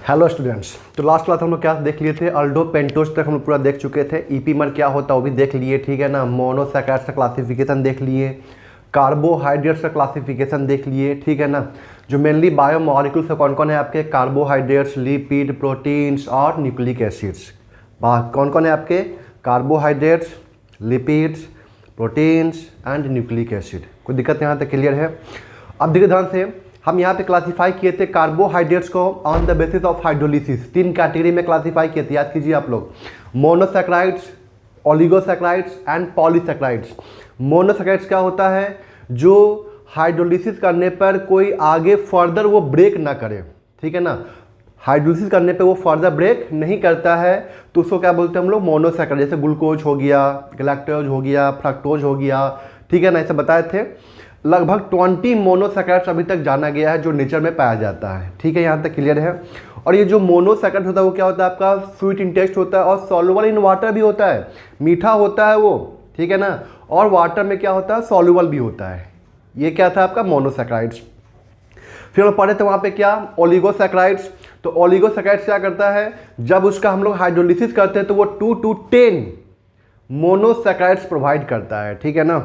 Hello students, तो last class हम लोग क्या देख लिए थे? अल्डो पेंटोज तक हम लोग पूरा देख चुके थे। ईपीमर क्या होता है वो भी देख लिए, ठीक है ना। मोनोसैकराइड्स का क्लासिफिकेशन देख लिए, कार्बोहाइड्रेट्स का क्लासिफिकेशन देख लिए, ठीक है ना। जो मेनली बायोमॉलिक्यूल्स कौन कौन है आपके? कार्बोहाइड्रेट्स, लिपिड, प्रोटीन्स और न्यूक्लिक एसिड्स। कौन कौन है आपके? Carbohydrates, lipids, proteins and nucleic acid. कोई दिक्कत यहाँ तक क्लियर है? अब देखिए ध्यान से, हम यहाँ पे क्लासिफाई किए थे कार्बोहाइड्रेट्स को on the basis of hydrolysis. 3 category में क्लासिफाई किए थे, याद कीजिए आप लोग। Monosaccharides, oligosaccharides and polysaccharides. Monosaccharides क्या होता है? जो हाइड्रोलिसिस करने पर कोई आगे फर्दर वो ब्रेक ना करे, ठीक है ना। हाइड्रोलिसिस करने पे वो फर्दर ब्रेक नहीं करता है तो उसको क्या बोलते हैं हम लोग? मोनोसैकराइड। जैसे ग्लूकोज हो गया, गैलेक्टोज हो गया, फ्रक्टोज हो गया, ठीक है ना। ऐसे बताए थे। लगभग 20 मोनोसैकराइड्स अभी तक जाना गया है जो नेचर में पाया जाता है, ठीक है। यहाँ तक क्लियर है। और ये जो मोनोसैकराइड होता है वो क्या होता है आपका? स्वीट इन टेस्ट होता है और सॉल्युबल इन वाटर भी होता है। मीठा होता है वो, ठीक है ना। और वाटर में क्या होता है? सॉल्युबल भी होता है। ये क्या था आपका? मोनोसैकराइड्स। फिर हम पढ़े थे वहाँ पे क्या? ओलिगोसैकराइड्स। तो ओलिगोसैकराइड्स क्या करता है? जब उसका हम लोग हाइड्रोलिसिस करते हैं तो वो 2 to 10 मोनोसैकराइड्स प्रोवाइड करता है, ठीक है ना।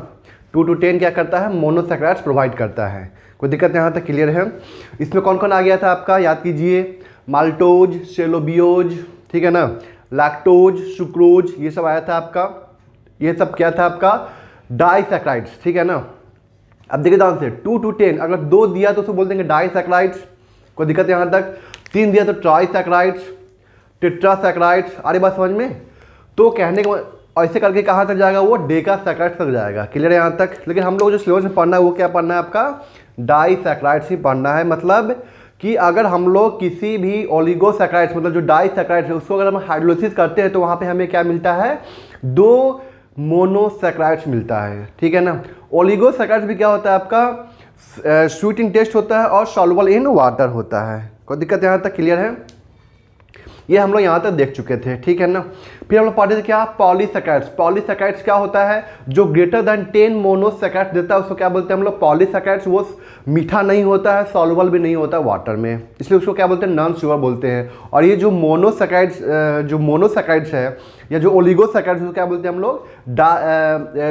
2 to 10 क्या करता है? मोनोसैकराइड्स प्रोवाइड करता है। कोई दिक्कत यहाँ तक क्लियर है? इसमें कौन कौन आ गया था आपका? याद कीजिए, माल्टोज, सेलोबियोज, ठीक है ना, लैक्टोज, सुक्रोज, ये सब आया था आपका। ये सब क्या था आपका? डाइसैकराइड्स, ठीक है ना। अब देखिए ध्यान से, 2 to 10, अगर 2 दिया तो उसको बोल देंगे डाइसैकराइड्स। कोई दिक्कत यहाँ तक? 3 दिया तो ट्राइसैकराइड्स, टेट्रासैकराइड्स। अरे बात समझ में? तो कहने का ऐसे करके कहाँ तक जाएगा वो? डेकासैकराइड्स तक जाएगा। क्लियर है यहाँ तक? लेकिन हम लोग जो सिलेबस में पढ़ना है वो क्या पढ़ना है आपका? डाइसैकराइड्स ही पढ़ना है। मतलब कि अगर हम लोग किसी भी ओलिगोसैकराइड्स, मतलब जो डाइसैकराइड्स है, उसको अगर हम हाइड्रोलिसिस करते हैं तो वहाँ पे हमें क्या मिलता है? 2 मोनोसैकराइड्स मिलता है, ठीक है ना। ओलिगोसैकराइड्स भी क्या होता है आपका? स्वीट इन टेस्ट होता है और सॉल्युबल इन वाटर होता है। कोई दिक्कत यहाँ तक क्लियर है? ये हम लोग यहाँ तक देख चुके थे, ठीक है ना। फिर हम लोग पढ़े थे क्या? पॉलीसैकराइड्स। पॉलीसैकराइड्स क्या होता है? जो ग्रेटर देन 10 मोनोसैकराइड्स देता है उसको क्या बोलते हैं हम लोग? पॉलीसैकराइड्स। वो मीठा नहीं होता है, सॉल्युबल भी नहीं होता वाटर में, इसलिए उसको क्या बोलते हैं? नॉन शुगर बोलते हैं। और ये जो मोनोसैकराइड्स है या जो ओलिगोसैकराइड्स उसको क्या बोलते हैं हम लोग?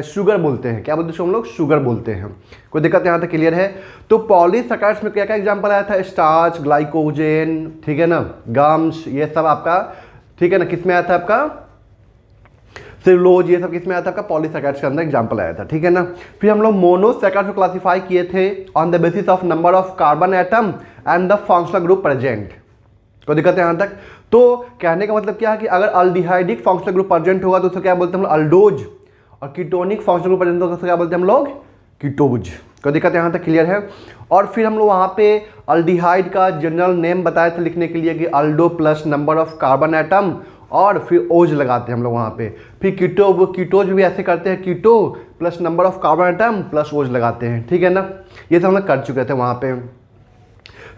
शुगर बोलते हैं। क्या बोलते हैं उसको हम लोग? शुगर बोलते हैं। कोई दिक्कत यहाँ तक क्लियर है? तो पॉलीसैकराइड्स में क्या क्या एग्जांपल आया था? स्टार्च, ग्लाइकोजेन, ठीक है ना, गम्स, ये सब आपका, ठीक है ना। किस में आया था आपका? सेलुलोज, ये सब किसमें आया था आपका? पॉलीसैकराइड्स के अंदर एग्जांपल आया था, ठीक है ना। फिर हम लोग मोनोसैकराइड्स को क्लासिफाई किए थे on the basis of number of carbon atom and the functional group present. कोई दिक्कत है यहाँ तक? तो कहने का मतलब क्या है कि अगर अल्डिहाइडिक फंक्शनल ग्रुप प्रेजेंट होगा तो उसको क्या बोलते हैं हम लोग? अल्डोज। और कीटोनिक फंक्शनल ग्रुप प्रेजेंट होगा तो उसको क्या बोलते हैं हम लोग? कीटोज। कोई दिक्कत यहाँ तक क्लियर है? और फिर हम लोग वहाँ पे अल्डिहाइड का जनरल नेम बताए थे लिखने के लिए कि aldo plus number of carbon atom, और फिर ओज लगाते हैं हम लोग वहाँ पे। फिर कीटोज भी ऐसे करते हैं, keto plus number of carbon atom plus ose लगाते हैं, ठीक है ना। ये सब हम लोग कर चुके थे वहाँ पे।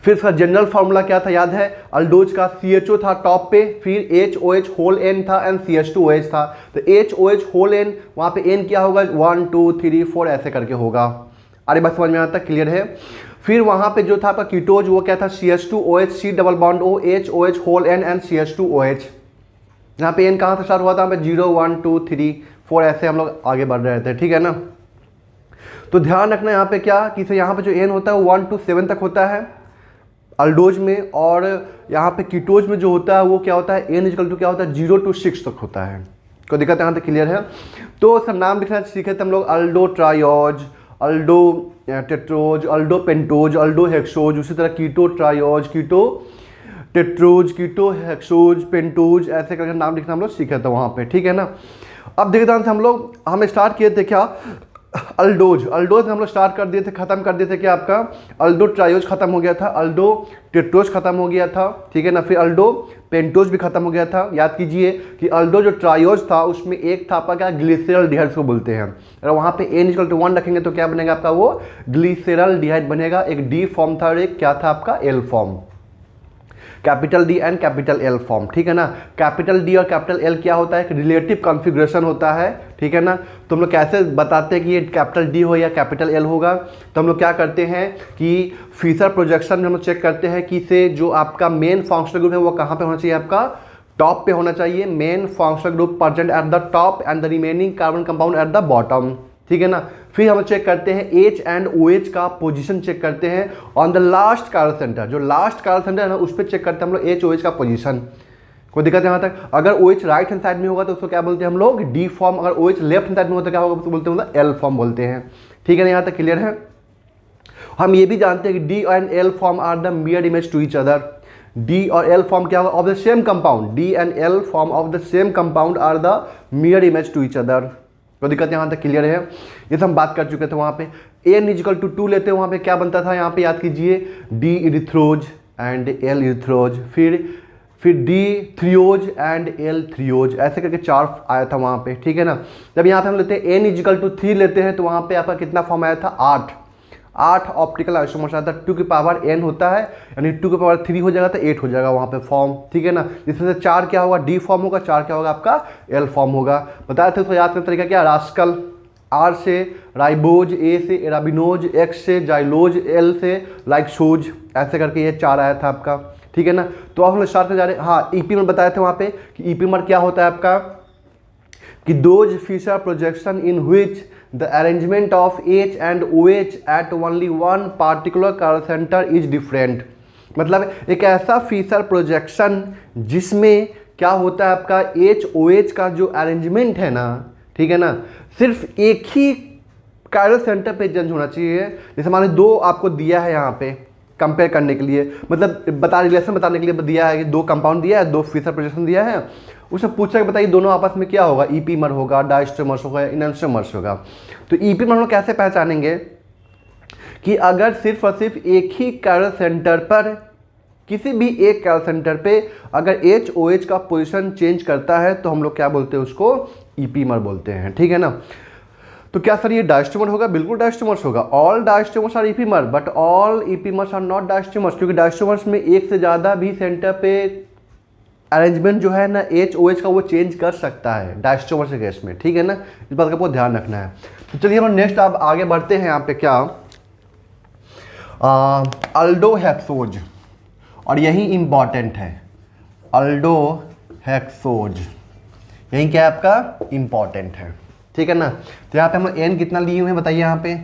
फिर इसका जनरल फार्मूला क्या था? याद है? अल्डोज का CHO था टॉप पे, फिर HOH होल N था एंड CH2OH था। तो HOH होल N, वहाँ पे N क्या होगा? 1 2 3 4 ऐसे करके होगा। अरे बस समझ में आता? क्लियर है? फिर वहाँ पे जो था आपका कीटोज वो क्या था? CH2OH, C double bond O, HOH whole N and CH2OH। यहाँ पे N कहाँ से स्टार्ट हुआ था? यहाँ पे 0 1 2 3 4 ऐसे हम लोग आगे बढ़ रहे थे, ठीक है ना। तो ध्यान रखना यहाँ पे क्या कि यहाँ पे जो N होता है वो 1 to 7 तक होता है अल्डोज में, और यहाँ पे कीटोज में जो होता है वो क्या होता है? N इक्वल टू क्या होता है? 0 to 6 तक होता है। कोई दिक्कत यहाँ तक क्लियर है? तो सब नाम लिखना सीखे थे हम लोग। अल्डो ट्रायोज, अल्डो टेट्रोज, अल्डो पेंटोज, अल्डो हेक्सोज। उसी तरह कीटो ट्रायोज, कीटो टेट्रोज, कीटो हेक्सोज, पेंटोज, ऐसे करके नाम लिखना हम लोग सीखे थे वहाँ पे, ठीक है ना। अब देखते हैं हम स्टार्ट किए थे क्या? अल्डोज हम लोग स्टार्ट कर दिए थे, खत्म कर दिए थे क्या आपका? अल्डो ट्रायोज खत्म हो गया था, अल्डो टेट्रोज खत्म हो गया था, ठीक है ना। फिर अल्डो पेंटोज भी खत्म हो गया था। याद कीजिए कि अल्डो जो ट्रायोज था उसमें एक था आपका क्या? ग्लिसरॉल्डिहाइड को बोलते हैं। अगर वहाँ पे N इक्वल टू 1 रखेंगे तो क्या बनेगा आपका? वो ग्लिसरॉल्डिहाइड बनेगा। एक D फॉर्म था और एक क्या था आपका? L form. Capital D and capital L form, ठीक है ना। कैपिटल डी और कैपिटल एल क्या होता है, एक रिलेटिव कॉन्फ़िगरेशन होता है, ठीक है ना। तो हम लोग कैसे बताते हैं कि ये कैपिटल डी हो या कैपिटल एल होगा, तो हम लोग क्या करते हैं कि फिशर प्रोजेक्शन में हम लोग चेक करते हैं कि से जो आपका मेन फंक्शनल ग्रुप है वो कहाँ पे होना चाहिए, आपका टॉप पे होना चाहिए। Main functional group present at the top and the remaining carbon compound at the bottom, ठीक है ना। फिर हम चेक करते हैं एच एंड ओ एच का पोजीशन चेक करते हैं on the last carbon centre, जो लास्ट कार्बन सेंटर है ना उस पर चेक करते हैं हम लोग एच ओ एच का पोजीशन। कोई दिक्कत यहाँ तक। अगर O H right hand side में होगा तो उसको क्या बोलते हैं हम लोग, डी फॉर्म। अगर O H left hand side में होगा तो क्या होगा, उसको बोलते हैं एल फॉर्म बोलते हैं, ठीक है ना। यहाँ तक क्लियर है। हम ये भी जानते हैं कि D and L form are the mirror image to each other. D और एल फॉर्म क्या होगा, of the same compound. D and L form of the same compound are the mirror image to each other. तो दिक्कत यहाँ तक clear है। ये सब हम बात कर चुके थे। वहाँ पे एन इजिकल टू 2 लेते हैं, वहाँ पे क्या बनता था, यहाँ पे याद कीजिए डी इरिथ्रोज एंड एल इरिथ्रोज, फिर डी थ्रियोज एंड एल थ्रियोज, ऐसे करके 4 आया था वहाँ पे, ठीक है ना। जब यहाँ पे हम लेते हैं एन इजिकल टू 3 लेते हैं तो वहाँ पे आपका कितना फॉर्म आया था, 8 ऑप्टिकल आइसोमर्स आता है। 2 की पावर n होता है, यानी 2 की पावर 3 हो जाएगा तो 8 हो जाएगा वहाँ पे फॉर्म, ठीक है ना। जिसमें से 4 क्या होगा, डी फॉर्म होगा, 4 क्या होगा आपका एल फॉर्म होगा। बताया थे उसको याद करने का तरीका क्या, रास्कल, आर से राइबोज, ए से एराबिनोज, एक्स से जाइलोज, एल से लाइक्सोज, ऐसे करके ये 4 आया था आपका, ठीक है ना। तो अब हम स्टार्ट कर जा रहे हैं। हाँ, ईपीमर बताए थे वहाँ पे कि ईपीमर क्या होता है आपका, कि those Fischer projection in which the arrangement of H and O H at only one particular carbon centre is different. मतलब एक ऐसा फिशर प्रोजेक्शन जिसमें क्या होता है आपका एच ओ एच का जो अरेंजमेंट है ना, ठीक है ना, सिर्फ एक ही कार्बन सेंटर पे चेंज होना चाहिए। जैसे मान लीजिए 2 आपको दिया है यहाँ पे कंपेयर करने के लिए, मतलब रिलेशन बताने के लिए दिया है कि 2 कंपाउंड दिया है, 2 फिशर प्रोजेक्शन दिया है। उससे पूछा कि बताइए दोनों आपस में क्या होगा, ईपीमर होगा, डायस्टेमर्स होगा, इनैंस्टेमर्स होगा। तो ईपीमर हम लोग कैसे पहचानेंगे कि अगर सिर्फ और सिर्फ एक ही कार्बन सेंटर पर, किसी भी एक कार्बन सेंटर पे अगर एच ओ एच का पोजीशन चेंज करता है तो हम लोग क्या बोलते हैं, उसको ईपीमर बोलते हैं, ठीक है ना। तो क्या सर ये डायस्टेमर होगा, बिल्कुल डायस्टेमर्स होगा। All diastereomers are epimer but all epimers are not diastereomers, क्योंकि डायस्टेमर्स में एक से ज़्यादा भी सेंटर पे अरेंजमेंट जो है ना एच ओ एच का वो चेंज कर सकता है डायस्टेमर के केस में, ठीक है ना। इस बात का आपको ध्यान रखना है। तो चलिए हम नेक्स्ट आप आगे बढ़ते हैं। यहाँ पे क्या अल्डोहेक्सोज, और यही इंपॉर्टेंट है, अल्डोहेक्सोज यही क्या है आपका इंपॉर्टेंट है, ठीक है ना। तो यहाँ पे हम एन कितना लिए हुए हैं बताइए, यहाँ पे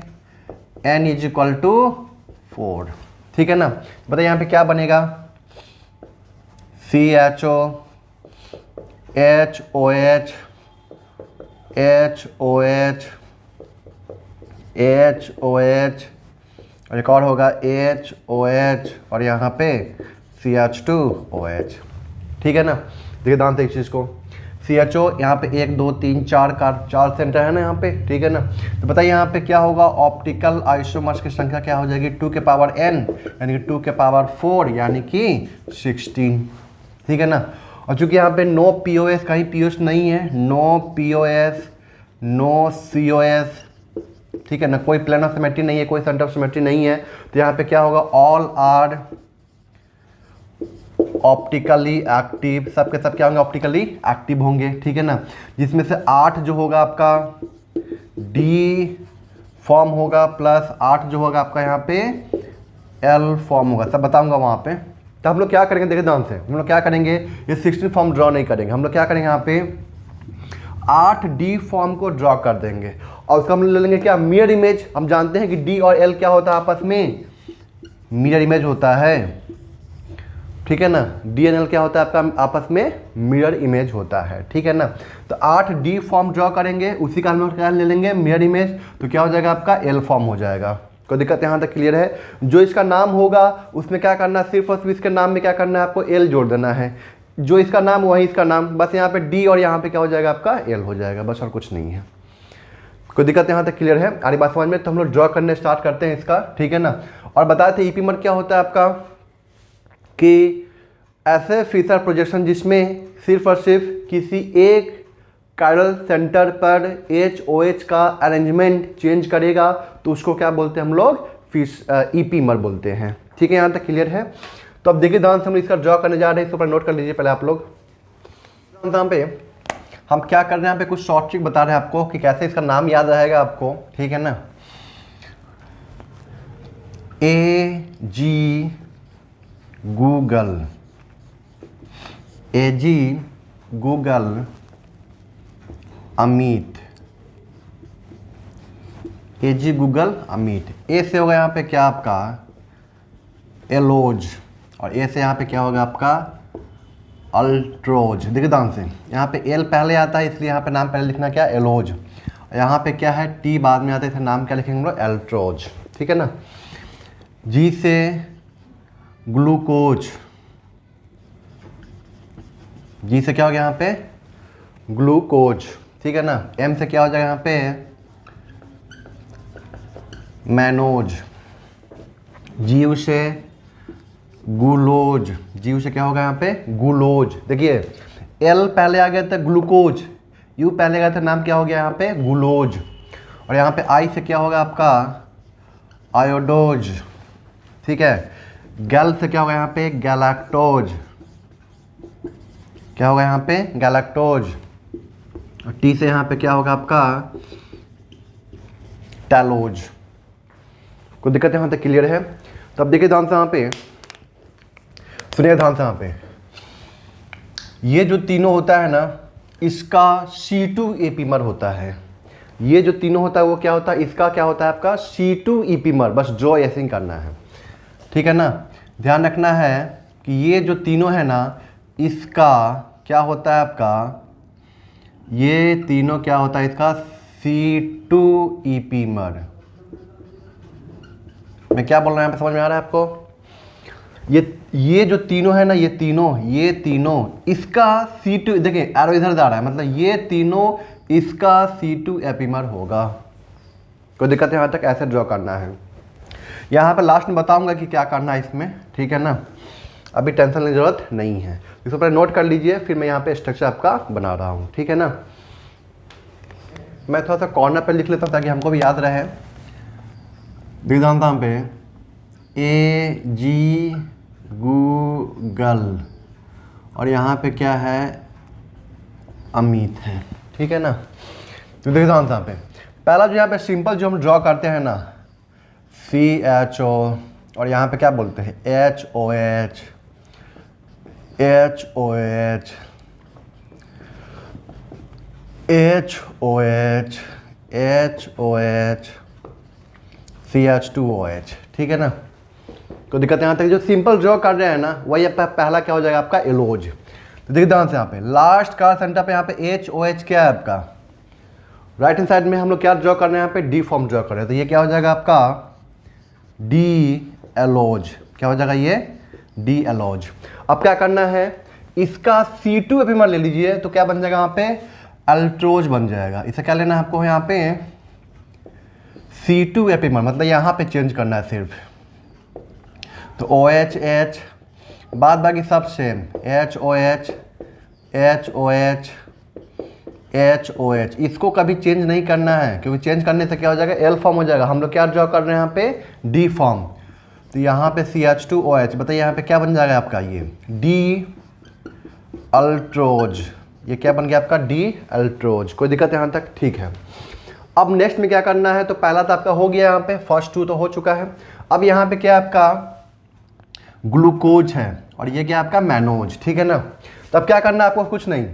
n इज इक्वल टू 4, ठीक है ना। बताइए यहाँ पे क्या बनेगा, CHO HOH HOH HOH और एक और होगा HOH और यहाँ पे CH2OH, ठीक है ना। देखिए ध्यान से इस चीज़ को, CHO यहाँ पे 1 2 3 4 सेंटर है ना यहाँ पे, ठीक है ना। तो बताइए यहाँ पे क्या होगा, ऑप्टिकल आइसोमर्स की संख्या क्या हो जाएगी, 2 के पावर n यानी कि 2 के पावर 4 यानी कि 16, ठीक है ना। और चूंकि यहाँ पे नो POS, कहीं POS नहीं है, नो POS नो COS, ठीक है ना, कोई प्लेन ऑफ सिमेट्री नहीं है, कोई सेंटर ऑफ सिमेट्री नहीं है। तो यहाँ पे क्या होगा, ऑल आर ऑप्टिकली एक्टिव, सब के सब क्या होंगे, ऑप्टिकली एक्टिव होंगे, ठीक है ना। जिसमें से 8 जो होगा आपका डी फॉर्म होगा प्लस 8 जो होगा आपका यहाँ पे एल फॉर्म होगा, सब बताऊंगा वहाँ पे। तो हम लोग क्या करेंगे, देखिए ध्यान से, हम लोग क्या करेंगे, ये 16 फॉर्म ड्रॉ नहीं करेंगे, हम लोग क्या करेंगे यहाँ पे 8 डी फॉर्म को ड्रॉ कर देंगे और उसका हम ले लेंगे क्या, मिरर इमेज। हम जानते हैं कि डी और एल क्या होता है आपस में, मिरर इमेज होता है, ठीक है ना। डी एन एल क्या होता है आपका आपस में मिरर इमेज होता है, ठीक है ना। तो 8 डी फॉर्म ड्रॉ करेंगे, उसी का हम लोग क्या ले लेंगे मिरर इमेज, तो क्या हो जाएगा आपका एल फॉर्म हो जाएगा। कोई दिक्कत यहाँ तक क्लियर है। जो इसका नाम होगा उसमें क्या करना है, सिर्फ और सिर्फ इसके नाम में क्या करना है आपको एल जोड़ देना है, जो इसका नाम वही इसका नाम, बस यहाँ पे डी और यहाँ पे क्या हो जाएगा आपका एल हो जाएगा, बस और कुछ नहीं है। कोई दिक्कत यहाँ तक क्लियर है, आरी बात समझ में। तो हम लोग ड्रॉ करने स्टार्ट करते हैं इसका, ठीक है ना। और बताए थे ईपीमर क्या होता है आपका, कि ऐसे फिशर प्रोजेक्शन जिसमें सिर्फ और सिर्फ किसी एक कायरल सेंटर पर एच ओ एच का अरेंजमेंट चेंज करेगा तो उसको क्या बोलते हैं हम लोग, ईपीमर बोलते हैं, ठीक है। यहाँ तक क्लियर है। तो अब देखिए ध्यान से हम इसका ड्रॉ करने जा रहे हैं, इसके ऊपर नोट कर लीजिए पहले आप लोग। यहाँ पे हम क्या कर रहे हैं, यहाँ पे कुछ शॉर्ट ट्रिक बता रहे हैं आपको कि कैसे इसका नाम याद रहेगा आपको, ठीक है ना। AG Google, AG Google Amit, AG Google Amit. A से होगा यहाँ पे क्या आपका एलोज, और ए से यहाँ पे क्या होगा आपका अल्ट्रोज। देखिए ध्यान से, यहाँ पे एल पहले आता है इसलिए यहाँ पे नाम पहले लिखना क्या एलोज, यहाँ पे क्या है टी बाद में आता है, इसका नाम क्या लिखेंगे हम लोग एल्ट्रोज, ठीक है ना। जी से ग्लूकोज, जी से क्या हो गया यहाँ पे ग्लूकोज, ठीक है ना। एम से क्या हो जाएगा यहाँ पे मैनोज, जीव से गुलोज, जीव से क्या होगा यहाँ पे गुलोज। देखिए एल पहले आ गया था ग्लूकोज, यू पहले गया था, नाम क्या हो गया यहाँ पे गुलोज, और यहाँ पे आई से क्या होगा आपका आयोडोज, ठीक है। गैल से क्या होगा यहाँ पे गैलेक्टोज, क्या होगा यहाँ पे गैलेक्टोज, और टी से यहाँ पे क्या होगा आपका टैलोज। कोई दिक्कत है यहाँ तक क्लियर है? तो अब देखिए ध्यान से यहाँ पे सुनिए, ध्यान से यहाँ पे ये जो तीनों होता है ना इसका C2 एपीमर होता है। ये जो तीनों होता है वो क्या होता है, इसका क्या होता है आपका C2 एपीमर। बस ड्रॉ ऐसे ही करना है, ठीक है ना। ध्यान रखना है कि ये जो तीनों है ना इसका क्या होता है आपका, ये तीनों क्या होता है इसका C2 एपीमर। मैं क्या बोल रहा हूँ यहाँ पे समझ में आ रहा है आपको? ये जो तीनों है ना ये तीनों इसका C2, देखिए एरो इधर जा रहा है, मतलब ये तीनों इसका C2 एपीमर होगा। कोई दिक्कत है यहाँ तक? ऐसे ड्रॉ करना है। यहाँ पे लास्ट में बताऊंगा कि क्या करना है इसमें, ठीक है ना। अभी टेंशन लेने की जरूरत नहीं है, इसको पहले नोट कर लीजिए, फिर मैं यहाँ पे स्ट्रक्चर आपका बना रहा हूँ, ठीक है ना। मैं थोड़ा सा कॉर्नर पे लिख लेता हूँ ताकि हमको भी याद रहे। दिग्धांता पे AG गूगल और यहाँ पे क्या है अमित है, ठीक है ना। तो देखिए यहाँ पे पहला जो यहाँ पे सिंपल जो हम ड्रॉ करते हैं ना CHO, और यहाँ पे क्या बोलते हैं HOH, HOH, HOH, HOH, CH2OH, ठीक है ना। तो दिक्कत यहाँ तक जो सिंपल ड्रॉ कर रहे हैं ना वही पहला क्या हो जाएगा आपका एलोज। तो देखिए ध्यान से यहाँ पे लास्ट का सेंटर पे यहाँ पे HOH क्या है आपका, राइट हैंड साइड में हम लोग क्या ड्रॉ कर रहे हैं यहाँ पे डी फॉर्म ड्रॉ कर रहे हैं। तो ये क्या हो जाएगा आपका डी एलोज, क्या हो जाएगा ये डी एलोज। अब क्या करना है इसका C2 एपीमर ले लीजिए, तो क्या बन जाएगा यहाँ पे अल्ट्रोज बन जाएगा। इसे क्या लेना है आपको यहाँ पे C2 एपीमर, मतलब यहाँ पे चेंज करना है सिर्फ। तो OH बाद बाकी सब सेम HOH, HOH, HOH। इसको कभी चेंज नहीं करना है क्योंकि चेंज करने से क्या हो जाएगा एल फॉर्म हो जाएगा। हम लोग क्या ड्रॉ कर रहे हैं यहाँ पे डी फॉर्म। तो यहाँ पे CH2OH, बताइए यहाँ पे क्या बन जाएगा आपका ये डी अल्ट्रोज। ये क्या बन गया आपका डी अल्ट्रोज। कोई दिक्कत यहाँ तक? ठीक है। अब नेक्स्ट में क्या करना है, तो पहला तो आपका हो गया यहाँ पे, फर्स्ट 2 तो हो चुका है। अब यहाँ पे क्या आपका ग्लूकोज है और ये क्या आपका मैनोज, ठीक है ना। तब क्या करना है आपको, कुछ नहीं,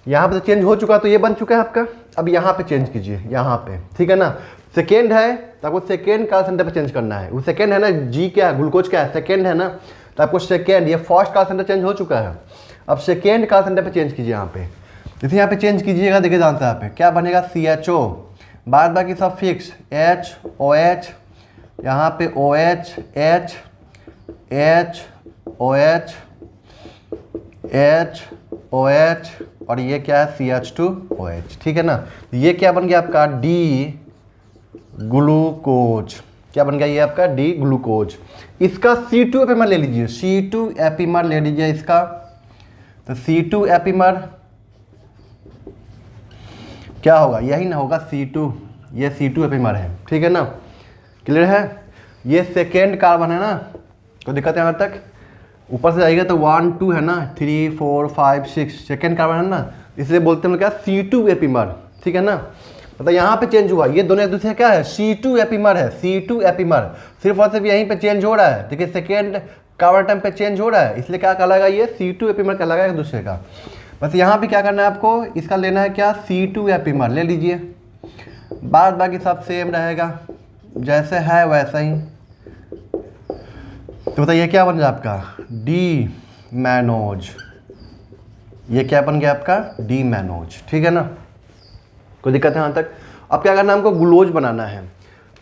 यहाँ पे तो चेंज हो चुका तो ये बन चुका है आपका। अब यहाँ पे चेंज कीजिए यहाँ पे, ठीक है ना। सेकेंड है तो आपको सेकेंड का सेंटर पे चेंज करना है। वो सेकेंड है ना, जी क्या है ग्लूकोज क्या है सेकेंड है ना, तो आपको सेकेंड, ये फर्स्ट का सेंटर चेंज हो चुका है। अब सेकेंड का सेंटर पे चेंज कीजिए यहाँ पे। जैसे यहाँ पे चेंज कीजिएगा देखिए जानते हैं यहाँ पे क्या बनेगा CHO, बाद बाकी सब फिक्स HOH, यहाँ पे OH, HOH, HOH और ये क्या है CH2OH, ठीक है ना। ये क्या बन गया आपका डी ग्लूकोज। क्या बन गया ये आपका डी ग्लूकोज। इसका C2 एपीमर ले लीजिए, C2 एपीमर ले लीजिए इसका। तो C2 एपीमर क्या होगा, यही ना होगा C2, ये C2 एपीमर है, ठीक है ना। क्लियर है? ये सेकेंड कार्बन है ना, कोई दिक्कत है यहाँ तक? ऊपर से जाएगा तो 1 2 है ना, 3 4 5 6 सेकेंड कार्बन है ना, इसलिए बोलते हैं क्या C2 एपिमर, ठीक है ना। मतलब यहाँ पे चेंज हुआ, ये दोनों एक दूसरे क्या है, C2 एपिमर है, C2 एपिमर, सिर्फ और सिर्फ यहीं पे चेंज हो रहा है, देखिए सेकेंड कार्बन टाइम पे चेंज हो रहा है, इसलिए क्या कहलाएगा ये C2 एपिमर कहलाएगा एक दूसरे का। बस यहाँ पे क्या करना है आपको, इसका लेना है क्या C2 एपिमर ले लीजिए, बाद बाकी सब सेम रहेगा जैसे है वैसा ही। तो बताइए क्या बन गया आपका डी मैनोज, ये क्या बन गया आपका डी मैनोज, ठीक है ना, कोई दिक्कत है यहाँ तक। अब क्या करना है हमको ग्लूकोज बनाना है,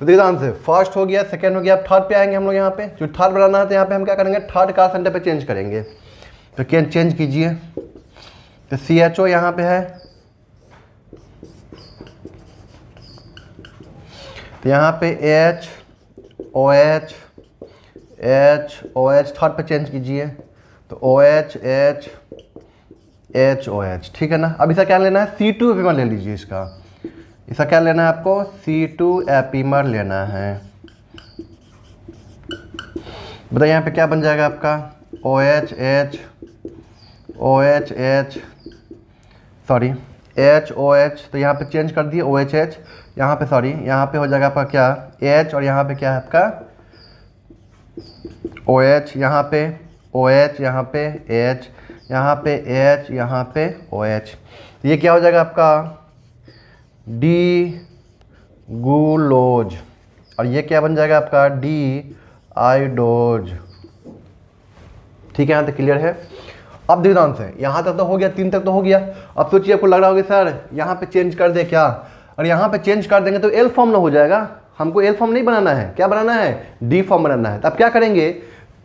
तो देखिए ध्यान से, फर्स्ट हो गया, सेकंड हो गया, अब थर्ड पे आएंगे हम लोग। यहाँ पे जो थर्ड बनाना है तो यहाँ पे हम क्या करेंगे, थर्ड कार्बन सेंटर पे चेंज करेंगे, तो क्या चेंज कीजिए, तो CHO यहाँ पे है, तो यहाँ पे H OH थर्ड पे चेंज कीजिए, तो OH H H OH, ठीक है ना। अब इसका क्या लेना है, C2 एपिमर ले लीजिए, इसका क्या लेना है आपको, C2 एपिमर लेना है। बताइए यहाँ पे क्या बन जाएगा आपका OH OH, तो यहाँ पे चेंज कर दिए OH, यहाँ पे सॉरी, यहाँ पे हो जाएगा आपका क्या H, और यहाँ पे क्या है आपका OH, यहाँ पे OH, यहाँ पे H, यहाँ पे H, यहाँ पे OH, तो ये क्या हो जाएगा आपका डी ग्लूकोज, और ये क्या बन जाएगा आपका डी आयोडोज, ठीक है। यहाँ तक क्लियर है। अब देखिए ध्यान से, यहाँ तक तो हो गया, 3 तक तो हो गया। अब सोचिए आपको लग रहा होगा सर यहाँ पे चेंज कर दे क्या, और यहाँ पे चेंज कर देंगे तो एल फॉर्म ना हो जाएगा, हमको एल फॉर्म नहीं बनाना है, क्या बनाना है, डी फॉर्म बनाना है। तो अब क्या करेंगे,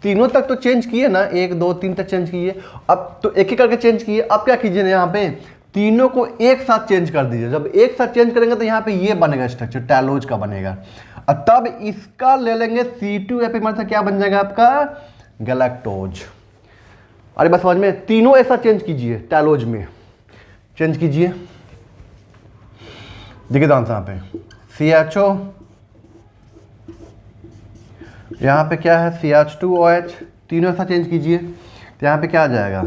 तीनों तक तो चेंज किए ना, 1 2 3 तक चेंज किए, अब तो एक एक करके चेंज किए। अब क्या कीजिए ना, यहाँ पे तीनों को एक साथ चेंज कर दीजिए। जब एक साथ चेंज करेंगे तो यहाँ पे ये बनेगा स्ट्रक्चर, टैलोज का बनेगा, और तब इसका ले लेंगे C2 एपिमर से, क्या बन जाएगा आपका गैलेक्टोज। अरे बस समझ में, तीनों ऐसा चेंज कीजिए, टैलोज में चेंज कीजिए। देखिए ध्यान से, यहाँ पे CHO, यहाँ पे क्या है CH2OH, तीनों ऐसा चेंज कीजिए, तो यहाँ पे क्या आ जाएगा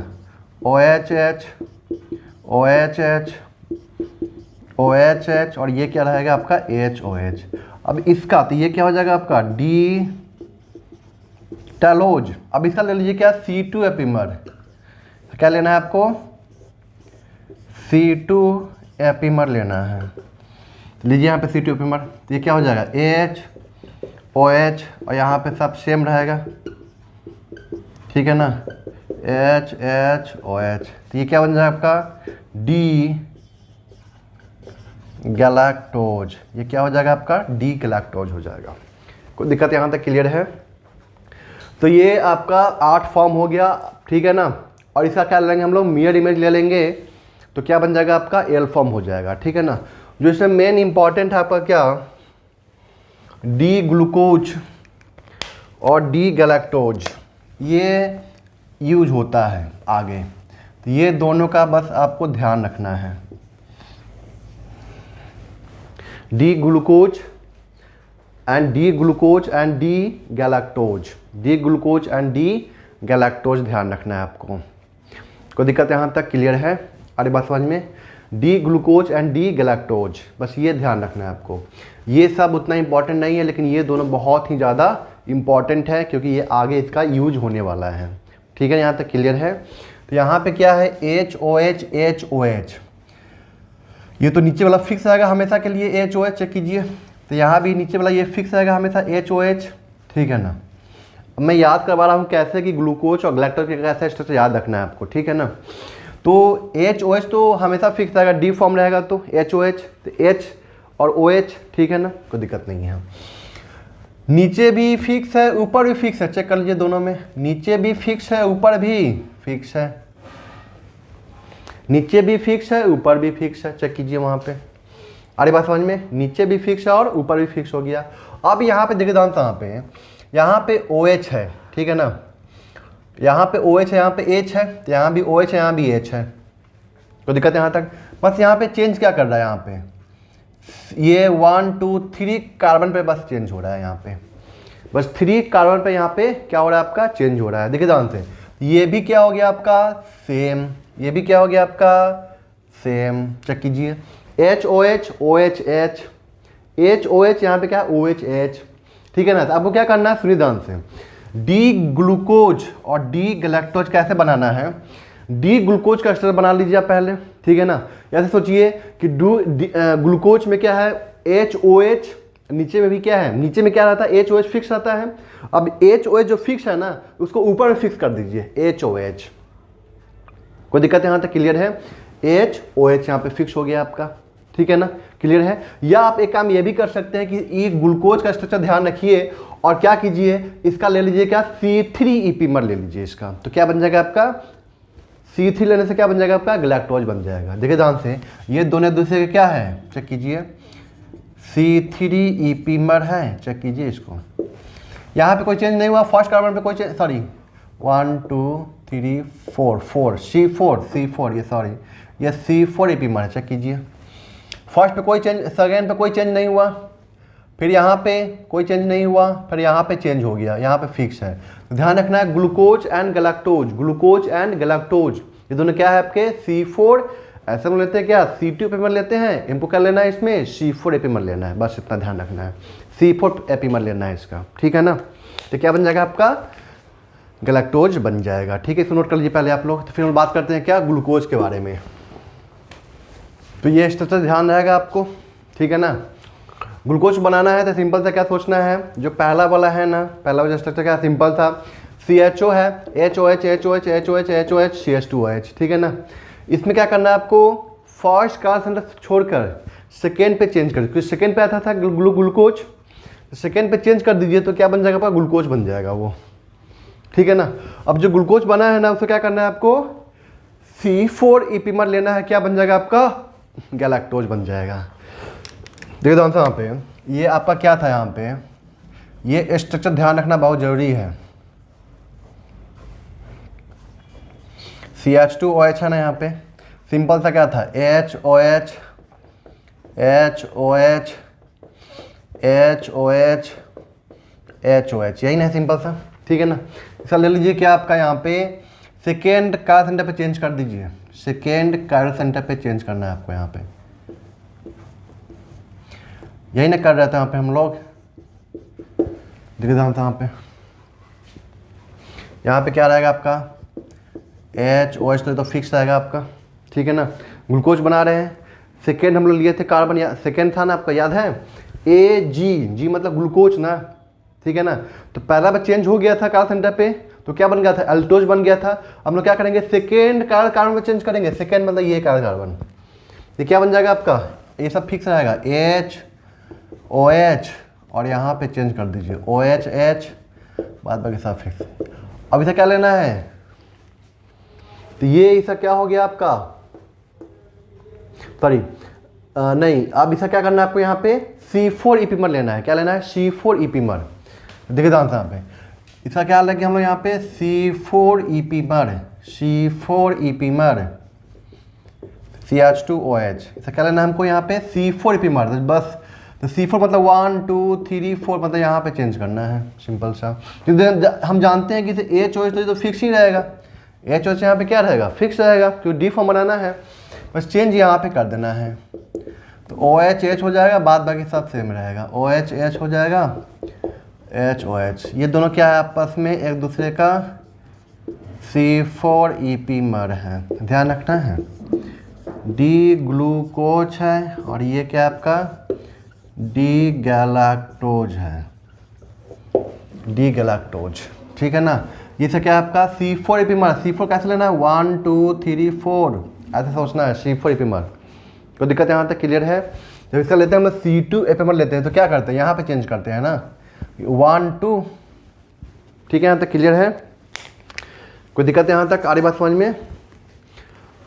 OHH OHH OHH, और ये क्या रहेगा आपका HOH। अब इसका तो ये क्या हो जाएगा आपका डी टैलोज। अब इसका ले लीजिए क्या C2 एपिमर, तो क्या लेना है आपको C2 एपिमर लेना है, लीजिए यहाँ पे C2 एपिमर, तो ये क्या हो जाएगा H OH, और यहाँ पे सब सेम रहेगा, ठीक है ना, H OH, तो ये क्या बन जाएगा आपका डी गैलेक्टोज, ये क्या हो जाएगा आपका डी गैलेक्टोज हो जाएगा। कोई दिक्कत यहाँ तक क्लियर है। तो ये आपका 8 फॉर्म हो गया, ठीक है ना, और इसका क्या लेंगे हम लोग, मिरर इमेज ले लेंगे, तो क्या बन जाएगा आपका एल फॉर्म हो जाएगा, ठीक है ना। जो इसमें मेन इंपॉर्टेंट है आपका क्या, डी ग्लूकोज और डी गैलेक्टोज, ये यूज होता है आगे, तो ये दोनों का बस आपको ध्यान रखना है। D glucose and D galactose, D glucose and D galactose ध्यान रखना है आपको। कोई दिक्कत यहाँ तक क्लियर है, अरे बात समझ में, D glucose and D galactose, बस ये ध्यान रखना है आपको। ये सब उतना इंपॉर्टेंट नहीं है, लेकिन ये दोनों बहुत ही ज़्यादा इंपॉर्टेंट है, क्योंकि ये आगे इसका यूज होने वाला है, ठीक है। यहाँ तक क्लियर है। तो यहाँ पे क्या है HOH, ये तो नीचे वाला फिक्स आएगा हमेशा के लिए, HOH चेक कीजिए, तो यहाँ भी नीचे वाला ये फिक्स आएगा हमेशा HOH, ठीक है ना। अब मैं याद करवा रहा हूँ कैसे कि ग्लूकोज और गैलेक्टोज के कैसे स्ट्रक्चर याद रखना है आपको, ठीक है ना। तो HOH तो हमेशा फिक्स आएगा, डी फॉर्म रहेगा तो HOH, तो H और OH, ठीक है ना, कोई दिक्कत नहीं है। नीचे भी फिक्स है, ऊपर भी फिक्स है, चेक कर लीजिए दोनों में, नीचे भी फिक्स है, ऊपर भी फिक्स है, नीचे भी फिक्स है, ऊपर भी फिक्स है, चेक कीजिए वहाँ पे। अरे बात समझ में, नीचे भी फिक्स है और ऊपर भी फिक्स हो गया। अब यहाँ पे देखिए ध्यान से, यहाँ पे OH है, ठीक है ना, यहाँ पे OH है, यहाँ पे H है, तो यहाँ भी OH है, यहाँ भी H है, कोई दिक्कत है यहाँ तक। बस यहाँ पे चेंज क्या कर रहा है, यहाँ पे ये 1 2 3 कार्बन पे बस चेंज हो रहा है, यहाँ पे बस 3 कार्बन पे यहाँ पे क्या हो रहा है आपका चेंज हो रहा है। देखिए ध्यान से, ये भी क्या हो गया आपका सेम, ये भी क्या हो गया आपका सेम। चेक कीजिए H O H O H H H O H, यहाँ पे क्या ओ एच एच, ठीक है ना। तो आपको क्या करना है, सुनिए ध्यान से, डी ग्लूकोज और डी गैलेक्टोज कैसे बनाना है। डी ग्लूकोज का स्ट्रक्चर बना लीजिए आप पहले, ठीक है ना। ऐसे सोचिए कि ग्लूकोज में क्या है एच ओ एच, नीचे में भी क्या है, नीचे में क्या रहता है एच ओ एच फिक्स रहता है। अब एच ओ एच जो फिक्स है ना उसको ऊपर में फिक्स कर दीजिए एच ओ एच। कोई दिक्कत है यहाँ तक क्लियर है। एच ओ एच यहाँ पे फिक्स हो गया आपका, ठीक है ना, क्लियर है। या आप एक काम ये भी कर सकते हैं कि ये ग्लूकोज का स्ट्रक्चर ध्यान रखिए और क्या कीजिए, इसका ले लीजिए क्या C3 ईपीमर ले लीजिए इसका, तो क्या बन जाएगा आपका C3 लेने से क्या बन जाएगा आपका गैलेक्टोज बन जाएगा। देखिए ध्यान से, ये दोनों एक दूसरे के क्या है, चेक कीजिए C3 ईपीमर है, चेक कीजिए इसको। यहाँ पे कोई चेंज नहीं हुआ, फर्स्ट कार्बन पे कोई चेंज, सॉरी 1 2 3 4 4 C4 ये सॉरी ये C4 ईपीमर है, चेक कीजिए। फर्स्ट पे कोई चेंज, सेकेंड पे कोई चेंज नहीं हुआ, फिर यहाँ पे कोई चेंज नहीं हुआ, फिर यहाँ पे चेंज हो गया, यहाँ पे फिक्स है। तो ध्यान रखना है glucose and galactose, glucose and galactose ये दोनों क्या है आपके C4, ऐसे में लेते हैं क्या C2 एपीमर लेते हैं, इनको क्या लेना है इसमें C4 एपीमर लेना है, बस इतना ध्यान रखना है, C4 एपीमर लेना है इसका, ठीक है ना। तो क्या बन जाएगा आपका गैलेक्टोज बन जाएगा, ठीक है। इसको नोट कर लीजिए पहले आप लोग। तो फिर हम बात करते हैं क्या ग्लूकोज के बारे में। तो ये स्ट्रक्चर ध्यान रहेगा आपको, ठीक है ना। ग्लूकोज बनाना है तो सिंपल सा क्या सोचना है, जो पहला वाला है ना, पहला वाला स्ट्रक्चर क्या सिंपल था, CHO है HOH HOH HOH HOH CH2OH, ठीक है ना। इसमें क्या करना है आपको, फर्स्ट कार्बन सेंटर छोड़कर सेकेंड पे चेंज कर, क्योंकि सेकेंड पे आता था ग्लूकोज, सेकेंड पे चेंज कर दीजिए तो क्या बन जाएगा आपका ग्लूकोज बन जाएगा वो, ठीक है ना। अब जो ग्लूकोज बना है ना उसको क्या करना है आपको C4 ईपीमर लेना है, क्या बन जाएगा आपका गैलेक्टोज बन जाएगा। देखिए ध्यान से यहाँ पे, ये आपका क्या था, यहाँ पे ये स्ट्रक्चर ध्यान रखना बहुत जरूरी है। CH2OH है ना, यहाँ पे सिंपल सा क्या था HOH HOH HOH HOH, यही ना सिंपल सा, ठीक है ना। इसका ले लीजिए क्या आपका यहाँ पे सेकेंड कार्बन सेंटर पे चेंज कर दीजिए, सेकेंड कार्बन सेंटर पे चेंज करना है आपको, यहाँ पे यही ना कर रहे थे यहाँ पे हम लोग। देखिए ध्यान से यहाँ पे क्या रहेगा आपका HOH तो फिक्स रहेगा आपका, ठीक है ना। ग्लूकोज बना रहे हैं, सेकेंड हम लोग लिए थे कार्बन, या सेकेंड था ना आपका याद है AG मतलब ग्लूकोज ना, ठीक है ना। तो पहला बार चेंज हो गया था कार्बन सेंटर पे, तो क्या बन गया था अल्टोज बन गया था। हम लोग क्या करेंगे सेकेंड कार्बन में चेंज करेंगे, सेकेंड मतलब ये कार्बन, ये क्या बन जाएगा आपका, ये सब फिक्स रहेगा HOH और यहाँ पे चेंज कर दीजिए OHH, बाद बाकी सब फिक्स। अब इसे क्या लेना है, तो ये इसे क्या हो गया आपका, सॉरी नहीं, अब इसे क्या करना है आपको, यहाँ पे C4 ईपीमर लेना है, क्या लेना है C4 ईपीमर। देखिए ध्यान से यहाँ पे इसका क्या लगे, हम लोग यहाँ पे C4 ईपीमर CH2OH, इसका क्या लेना है हमको यहाँ पे C4 ईपीमर, बस। तो C4 मतलब 1 2 3 4 मतलब यहाँ पे चेंज करना है, सिंपल सा। क्योंकि हम जानते हैं कि इसे HOH तो फिक्स ही रहेगा, HOH यहाँ पे क्या रहेगा फिक्स रहेगा, क्योंकि डी फॉर्म बनाना है, बस चेंज यहाँ पे कर देना है। तो OHH हो जाएगा, बाद बाकी सब सेम रहेगा, OHH हो जाएगा HOH, ये दोनों क्या है आपस में एक दूसरे का C4 ईपीमर है, ध्यान रखना है। डी ग्लूकोज है और ये क्या आपका डी गैलेक्टोज है, डी गैलेक्टोज, ठीक है ना। ये से क्या है आपका C4 ईपीमर, C4 कैसे लेना है 1 2 3 4, ऐसे सोचना है C4 ईपीमर। कोई दिक्कत यहाँ तक क्लियर है। जब इसका लेते हैं हम C2 ईपीमर लेते हैं तो क्या करते हैं, यहाँ पे चेंज करते हैं ना 1 2, ठीक है, यहाँ तक क्लियर है। कोई दिक्कत है यहाँ तक, आ रही बात समझ में।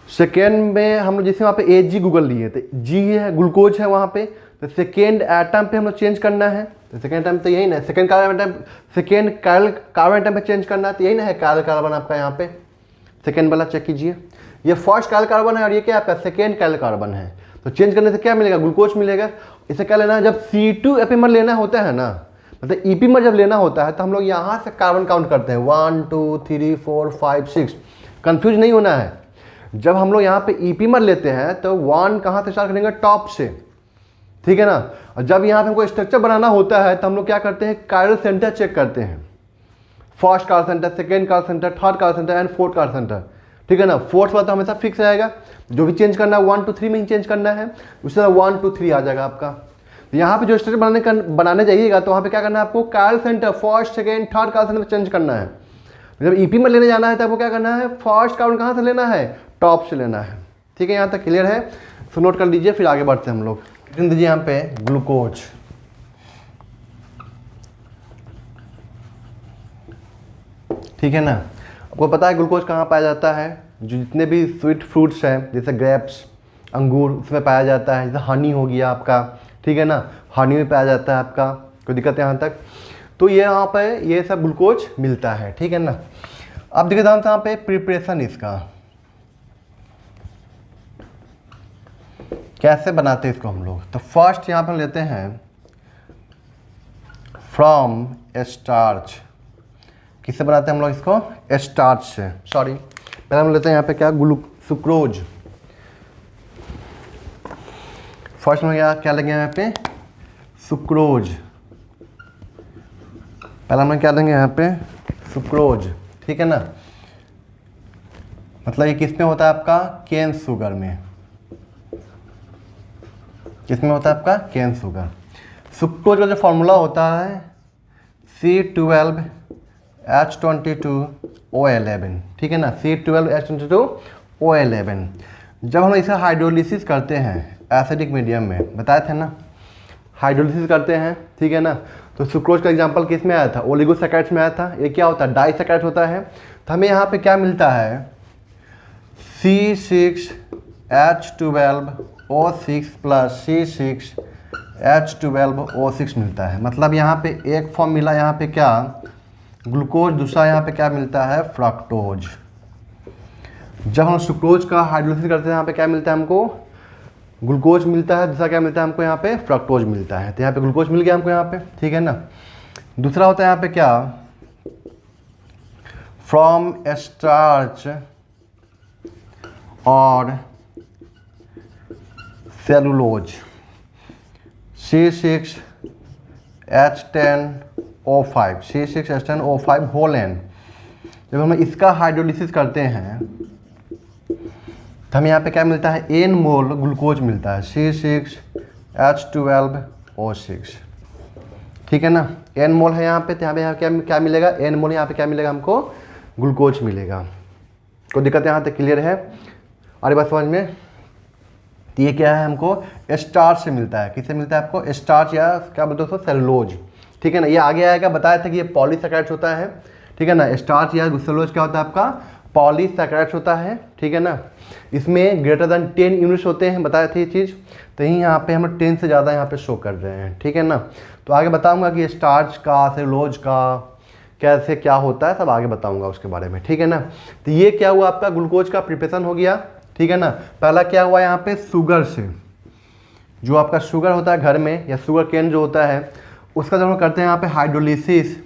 सेकेंड में हम लोग जैसे वहाँ पे AG गूगल लिए तो G है ग्लूकोज है वहाँ पे, तो सेकेंड एटम पे हम लोग चेंज करना है, तो सेकेंड एटम तो यही ना, सेकेंड कार्बन एटम पे चेंज करना है, तो यही ना है कार्बन आपका यहाँ पे सेकेंड वाला, चेक कीजिए। ये फर्स्ट कार्बन है और ये क्या आपका सेकेंड कार्बन है, तो चेंज करने से क्या मिलेगा ग्लूकोज मिलेगा। इसे क्या लेना है, जब C2 एपीमर लेना होता है ना, मतलब ईपीमर जब लेना होता है तो हम लोग यहाँ से कार्बन काउंट करते हैं 1 2 3 4 5 6। कंफ्यूज नहीं होना है। जब हम लोग यहाँ पे ईपीमर लेते हैं तो 1 कहाँ से स्टार्ट करेंगे, टॉप से, ठीक है ना। और जब यहाँ पे हमको स्ट्रक्चर बनाना होता है तो हम लोग क्या करते हैं, कायरल सेंटर चेक करते हैं। First chiral centre, second chiral centre, third chiral centre and fourth chiral centre, ठीक है ना। फोर्थ वाला तो हमेशा फिक्स रहेगा, जो भी चेंज करना है 1 2 3 में ही चेंज करना है, उससे 1 2 3 आ जाएगा आपका। तो यहाँ पे जो स्ट्रक्चर बनाने जाइएगा तो वहाँ पे क्या करना है आपको, chiral centre first second third chiral centre में चेंज करना है। जब ईपी में लेने जाना है तो आपको क्या करना है, फर्स्ट कार्बन कहाँ से लेना है, टॉप से लेना है, ठीक है। यहाँ तक क्लियर है, तो नोट कर लीजिए, फिर आगे बढ़ते हैं हम लोग। दीजिए यहाँ पे ग्लूकोज, ठीक है ना। आपको पता है ग्लूकोज कहाँ पाया जाता है, जो जितने भी स्वीट फ्रूट्स हैं जैसे ग्रेप्स, अंगूर, उसमें पाया जाता है। जैसे हनी हो गया आपका, ठीक है ना, हनी में पाया जाता है आपका। कोई दिक्कत है यहाँ तक? तो ये यहाँ पे ये सब ग्लूकोज मिलता है, ठीक है ना। अब देखिए ध्यान से यहाँ पे प्रिपरेशन इसका कैसे बनाते हैं इसको हम लोग। तो फर्स्ट यहाँ पर लेते हैं फ्रॉम स्टार्च। किससे बनाते हैं हम लोग इसको, स्टार्च से, सॉरी। पहले हम लेते हैं यहाँ पे क्या, सुक्रोज। फर्स्ट में क्या लेंगे यहाँ पे, सुक्रोज। पहले हम क्या लेंगे यहाँ पे, सुक्रोज, ठीक है ना। मतलब ये किस में होता है आपका, केन शुगर में। किसमें होता है आपका, केन शुगर। सुक्रोज का जो फॉर्मूला होता है C12H22O11, ठीक है ना, C12H22O11। जब हम इसे हाइड्रोलिसिस करते हैं एसिडिक मीडियम में, बताए थे ना, हाइड्रोलिसिस करते हैं, ठीक है ना। तो सुक्रोज का एग्जांपल किस में आया था, ओलिगोसैकराइड्स में आया था। ये क्या होता है, डाइसैकराइड होता है। तो हमें यहाँ पे क्या मिलता है, C6H12O6 प्लस C6H12O6 मिलता है। मतलब यहाँ पे एक फॉर्म मिला, यहाँ पे क्या, ग्लूकोज, दूसरा यहाँ पे क्या मिलता है, फ्रक्टोज। जब हम सुक्रोज का हाइड्रोलिसिस करते हैं यहाँ पे क्या मिलता है हमको, ग्लूकोज मिलता है, दूसरा क्या मिलता है हमको, यहाँ पे फ्रक्टोज मिलता है। तो यहाँ पे ग्लूकोज मिल गया हमको यहाँ पे, ठीक है ना। दूसरा होता है यहाँ पे क्या, फ्रॉम स्टार्च और cellulose, C6H10O5, C6H10O5 whole N. जब हम इसका हाइड्रोलिसिस करते हैं तो हमें यहाँ पे क्या मिलता है, एन मोल ग्लूकोज मिलता है, C6H12O6, ठीक है ना। एन मोल है यहाँ पे, तो यहाँ पे क्या मिलेगा, एन मोल, यहाँ पे क्या मिलेगा हमको, ग्लूकोज मिलेगा। कोई दिक्कत यहाँ तक क्लियर है, अरे बात समझ में। तो ये क्या है, हमको स्टार्च से मिलता है। किससे मिलता है आपको, स्टार्च या क्या बोलते हो, सेलुलोज, ठीक है ना। ये आगे आएगा, बताया था कि ये पॉलीसैकराइड्स होता है, ठीक है ना। स्टार्च या सेलुलोज क्या होता है आपका, पॉलीसैकराइड्स होता है, ठीक है ना। इसमें ग्रेटर देन 10 यूनिट्स होते हैं, बताया था ये चीज़। तो यही यहाँ पे हम 10 से ज़्यादा यहाँ पे शो कर रहे हैं, ठीक है ना। तो आगे बताऊँगा कि स्टार्च का, सेलुलोज का कैसे क्या होता है, सब आगे बताऊँगा उसके बारे में, ठीक है ना। तो ये क्या हुआ आपका, ग्लूकोज का प्रिपरेशन हो गया, ठीक है ना। पहला क्या हुआ यहाँ पे, शुगर से, जो आपका शुगर होता है घर में या शुगर केन जो होता है, उसका जब हम करते हैं यहाँ पे हाइड्रोलिसिस,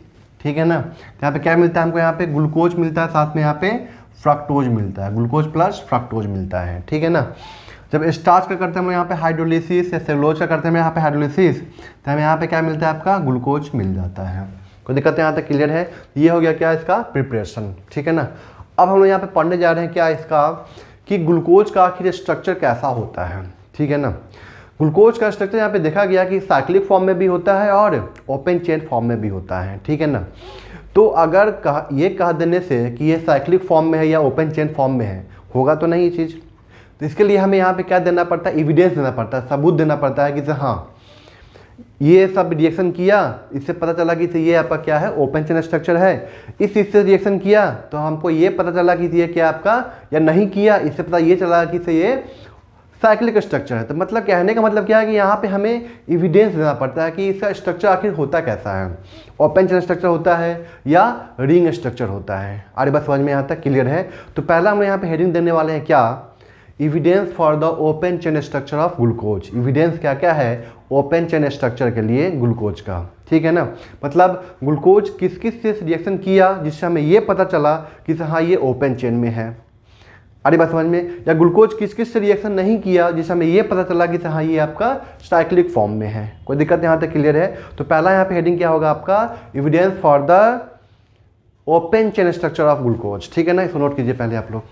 ठीक है ना। तो यहाँ पे क्या मिलता है हमको, यहाँ पे ग्लूकोज मिलता है, साथ में यहाँ पे फ्रक्टोज मिलता है, ग्लूकोज प्लस फ्रक्टोज मिलता है, ठीक है ना। जब स्टार्च का करते हैं हम यहाँ पे हाइड्रोलिसिस, या सेलुलोज का करते हैं यहाँ पे हाइड्रोलिसिस, तो हमें यहाँ पे क्या मिलता है आपका, ग्लूकोज मिल जाता है। कोई दिक्कत यहाँ तक क्लियर है। ये हो गया क्या, इसका प्रिपरेशन, ठीक है ना। अब हम लोग यहाँ पे पढ़ने जा रहे हैं क्या इसका, कि ग्लूकोज का आखिर स्ट्रक्चर कैसा होता है, ठीक है ना। ग्लूकोज का स्ट्रक्चर यहाँ पे देखा गया कि साइक्लिक फॉर्म में भी होता है और ओपन चेन फॉर्म में भी होता है, ठीक है ना। तो अगर ये कह देने से कि ये साइक्लिक फॉर्म में है या ओपन चेन फॉर्म में है, होगा तो नहीं ये चीज़। तो इसके लिए हमें यहाँ पे क्या देना पड़ता है, एविडेंस देना पड़ता है, सबूत देना पड़ता है कि हाँ ये सब रिएक्शन किया, इससे पता चला कि ये आपका क्या है, ओपन चेन स्ट्रक्चर है। इस चीज़ से रिएक्शन किया तो हमको ये पता चला कि ये क्या आपका, या नहीं किया, इससे पता ये चला कि ये साइक्लिक स्ट्रक्चर है। तो मतलब कहने का मतलब क्या है कि यहाँ पे हमें एविडेंस देना पड़ता है कि इसका स्ट्रक्चर आखिर होता कैसा है, ओपन चेन स्ट्रक्चर होता है या रिंग स्ट्रक्चर होता है। अरे बस समझ में यहाँ तक क्लियर है। तो पहला हम यहाँ पे हेडिंग देने वाले हैं क्या, evidence for the open chain structure of glucose. Evidence क्या क्या है ओपन चेन स्ट्रक्चर के लिए ग्लूकोज का, ठीक है ना। मतलब ग्लूकोज किस किस से रिएक्शन किया जिससे हमें ये पता चला कि हाँ ये ओपन चेन में है, अरे बात समझ में। या ग्लूकोज किस किस से रिएक्शन नहीं किया जिससे हमें ये पता चला कि हाँ ये आपका साइक्लिक फॉर्म में है। कोई दिक्कत यहाँ तक क्लियर है। तो पहला यहाँ पे हेडिंग क्या होगा आपका, evidence for the open chain structure of glucose, ठीक है ना। इसको नोट कीजिए पहले आप लोग।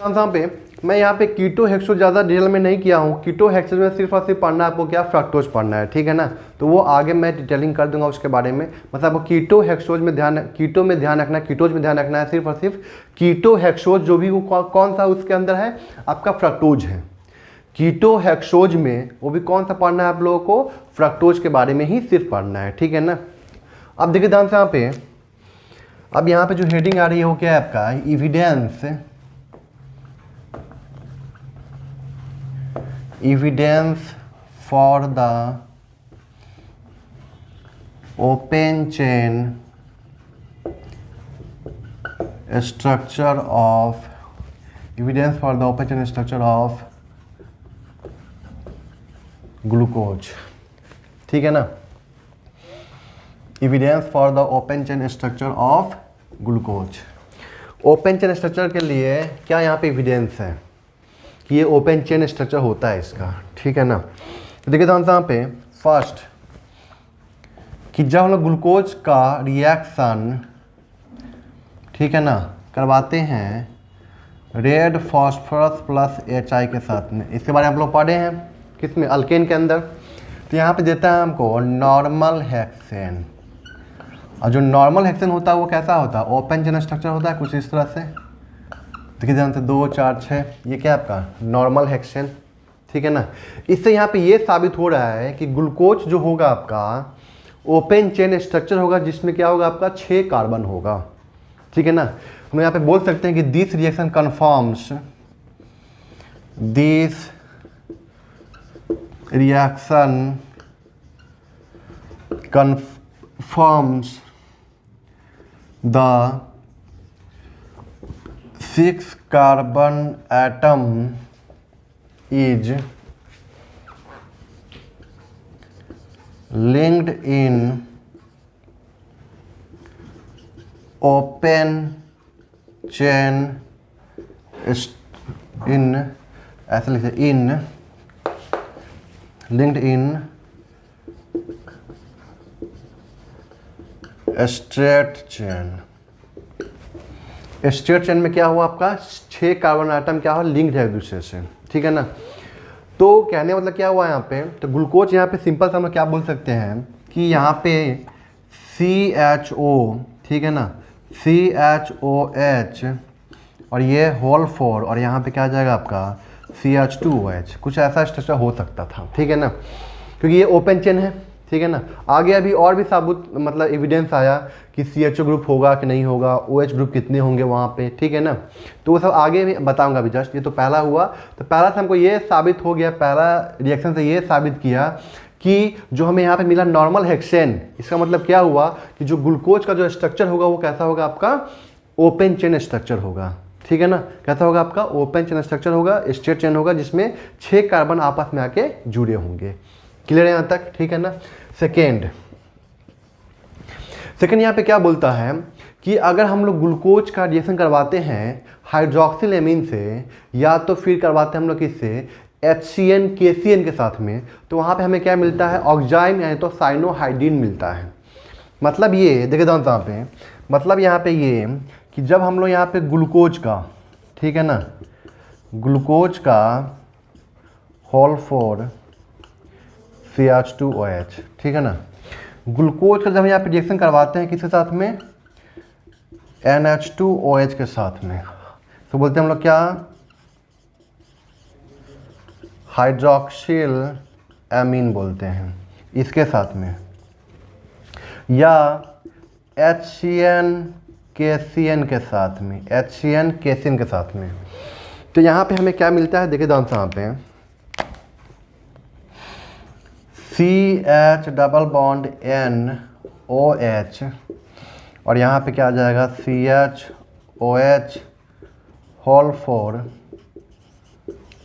यहाँ पे मैं यहाँ पे कीटो हेक्सोज ज़्यादा डिटेल में नहीं किया हूँ। कीटो हेक्सोज में सिर्फ और सिर्फ पढ़ना आपको क्या, फ्रक्टोज पढ़ना है, ठीक है ना। तो वो आगे मैं डिटेलिंग कर दूंगा उसके बारे में। मतलब आपको कीटो हेक्सोज में ध्यान, कीटो में ध्यान रखना है, कीटोज में ध्यान रखना है सिर्फ और सिर्फ कीटो हेक्सोज जो भी वो कौन सा उसके अंदर है आपका, फ्रक्टोज है। कीटो हेक्सोज में वो भी कौन सा पढ़ना है आप लोगों को, फ्रक्टोज के बारे में ही सिर्फ पढ़ना है, ठीक है ना। अब देखिए ध्यान से यहाँ पे, अब यहाँ पे जो हेडिंग आ रही है वो क्या है आपका, evidence for the open chain structure of glucose, ठीक है ना। evidence for the open chain structure of glucose। Open chain structure के लिए क्या यहाँ पे एविडेंस है कि ये ओपन चेन स्ट्रक्चर होता है इसका, ठीक है ना। तो देखिए यहाँ पे फर्स्ट कि जब हम लोग ग्लूकोज का रिएक्शन, ठीक है ना, करवाते हैं रेड फॉस्फोरस प्लस HI के साथ में, इसके बारे में हम लोग पढ़े हैं किस में, अल्केन के अंदर। तो यहाँ पे देता है हमको नॉर्मल हेक्सेन, और जो नॉर्मल हेक्सेन होता है वो कैसा होता है, ओपन चेन स्ट्रक्चर होता है कुछ इस तरह से। देखिए ध्यान से 2 4 6 ये क्या आपका नॉर्मल हेक्सेन, ठीक है ना। इससे यहाँ पे ये साबित हो रहा है कि ग्लूकोज जो होगा आपका ओपन चेन स्ट्रक्चर होगा जिसमें क्या होगा आपका 6 कार्बन होगा, ठीक है ना। हम यहाँ पे बोल सकते हैं कि this reaction confirms, this reaction confirms the 6 carbon atom is linked in open chain in, ऐसे लिखते in linked in straight chain। Straight chain में क्या हुआ आपका 6 कार्बन आइटम क्या हो लिंक्ड है एक दूसरे से, ठीक है ना। तो कहने मतलब क्या हुआ यहाँ पे, तो ग्लूकोज यहाँ पे सिंपल सा हम क्या बोल सकते हैं कि यहाँ पे CHO, ठीक है ना, CHOH और ये होल 4 और यहाँ पे क्या आ जाएगा आपका CH2OH, कुछ ऐसा स्ट्रक्चर हो सकता था, ठीक है ना, क्योंकि ये ओपन चेन है, ठीक है ना। आगे अभी और भी साबुत मतलब एविडेंस आया कि CHO ग्रुप होगा कि नहीं होगा, OH ग्रुप कितने होंगे वहाँ पे, ठीक है ना। तो वो सब आगे भी बताऊंगा अभी, जस्ट ये तो पहला हुआ। तो पहला से हमको ये साबित हो गया, पहला रिएक्शन से ये साबित किया कि जो हमें यहाँ पे मिला नॉर्मल हेक्सेन, इसका मतलब क्या हुआ कि जो ग्लूकोज का जो स्ट्रक्चर होगा वो कैसा होगा आपका ओपन चेन स्ट्रक्चर होगा, ठीक है ना। कैसा होगा आपका ओपन चेन स्ट्रक्चर होगा, स्ट्रेट चेन होगा जिसमें 6 कार्बन आपस में आके जुड़े होंगे। क्लियर है यहाँ तक, ठीक है ना। सेकेंड यहाँ पे क्या बोलता है कि अगर हम लोग ग्लूकोज का रिएक्शन करवाते हैं हाइड्रोक्सिल एमीन से या तो फिर करवाते हैं हम लोग इससे HCN KCN के साथ में, तो वहाँ पे हमें क्या मिलता है ऑक्जाइम यानी तो साइनोहाइड्रीन मिलता है। मतलब ये देखिए यहाँ पे, मतलब यहाँ पे ये कि जब हम लोग यहाँ पे ग्लूकोज का, ठीक है ना, ग्लूकोज का होल 4 CH2OH, ठीक है ना, ग्लूकोज का जब यहाँ पे रिएक्शन करवाते हैं किसके साथ में NH2OH के साथ में, तो बोलते हैं हम लोग क्या हाइड्रोक्सिल एमीन बोलते हैं इसके साथ में, या HCN KCN के साथ में, HCN KCN के साथ में। तो यहाँ पे हमें क्या मिलता है देखिए ध्यान से, यहाँ पे CH डबल बॉन्ड NOH और यहाँ पे क्या आ जाएगा CHOH होल 4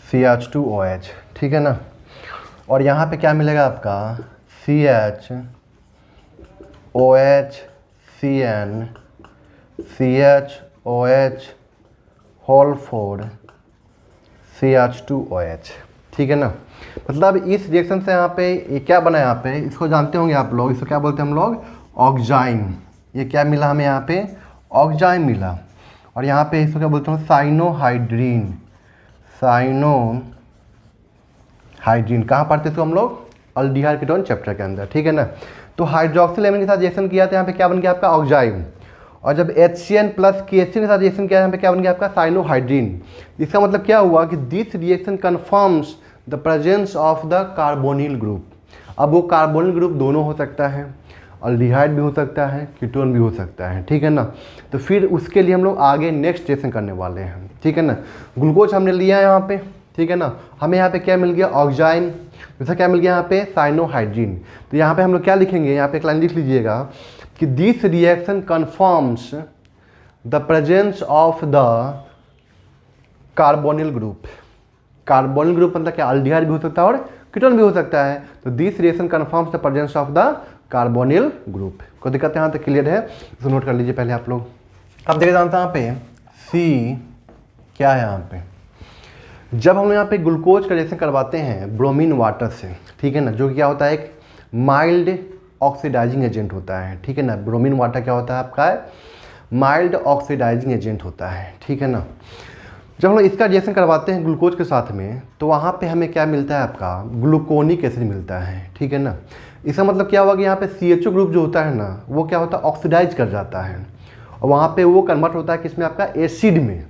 CH2OH, ठीक है ना। और यहाँ पे क्या मिलेगा आपका CH OH CN CHOH whole 4 CH2OH, ठीक है ना। मतलब इस रिएक्शन से यहाँ पे ये क्या बना, यहाँ पे इसको जानते होंगे आप लोग, इसको क्या बोलते हैं हम लोग, ऑक्जाइम। ये क्या मिला हमें यहाँ पे, ऑक्जाइम मिला। और यहाँ पे इसको क्या बोलते हैं, साइनोहाइड्रीन। साइनोहाइड्रीन कहाँ पढ़ते थे हम लोग, अल्डिहाइड कीटोन चैप्टर के अंदर, ठीक है ना। तो हाइड्रोक्सिल एमीन के साथ रिएक्शन किया था, यहाँ पे क्या बन गया आपका, ऑक्जाइम। और जब HCN प्लस KCN के साथ रिएक्शन किया, यहाँ पे क्या बन गया आपका, साइनोहाइड्रीन। इसका मतलब क्या हुआ कि this reaction confirms the presence of the carbonyl group. अब वो कार्बोनिल ग्रुप दोनों हो सकता है, अल्डिहाइड भी हो सकता है, कीटोन भी हो सकता है, ठीक है ना। तो फिर उसके लिए हम लोग आगे नेक्स्ट रिएक्शन करने वाले हैं, ठीक है ना। ग्लूकोज हमने लिया यहाँ पे, ठीक है ना। हमें यहाँ पे क्या मिल गया, ऑक्जाइम। दूसरा क्या मिल गया यहाँ पे, साइनोहाइड्रीन। तो यहाँ पे हम लोग क्या लिखेंगे, यहाँ पे एक लाइन लिख लीजिएगा कि this reaction confirms the presence of the carbonyl group. Carbonyl group मतलब क्या, अल्डिहाइड भी हो सकता है और कीटोन भी हो सकता है। तो this reaction confirms the presence of the carbonyl group. कोई दिक्कत यहाँ तक क्लियर है, इसको नोट कर लीजिए पहले आप लोग। अब देखिए जानते हैं यहाँ पे सी क्या है। यहाँ पे जब हम यहाँ पे ग्लूकोज का रिएक्शन करवाते हैं ब्रोमीन वाटर से, ठीक है ना, जो क्या होता है एक माइल्ड ऑक्सीडाइजिंग एजेंट होता है, ठीक है ना। ब्रोमीन वाटर क्या होता है आपका, माइल्ड ऑक्सीडाइजिंग एजेंट होता है, ठीक है ना। जब हम इसका रिएक्शन करवाते हैं ग्लूकोज के साथ में, तो वहाँ पे हमें क्या मिलता है आपका, ग्लूकोनिक एसिड मिलता है, ठीक है ना। इसका मतलब क्या हुआ कि यहाँ पे CHO ग्रुप जो होता है ना, वो क्या होता है, ऑक्सीडाइज कर जाता है और वहाँ पे वो कन्वर्ट होता है किसमें, आपका एसिड में।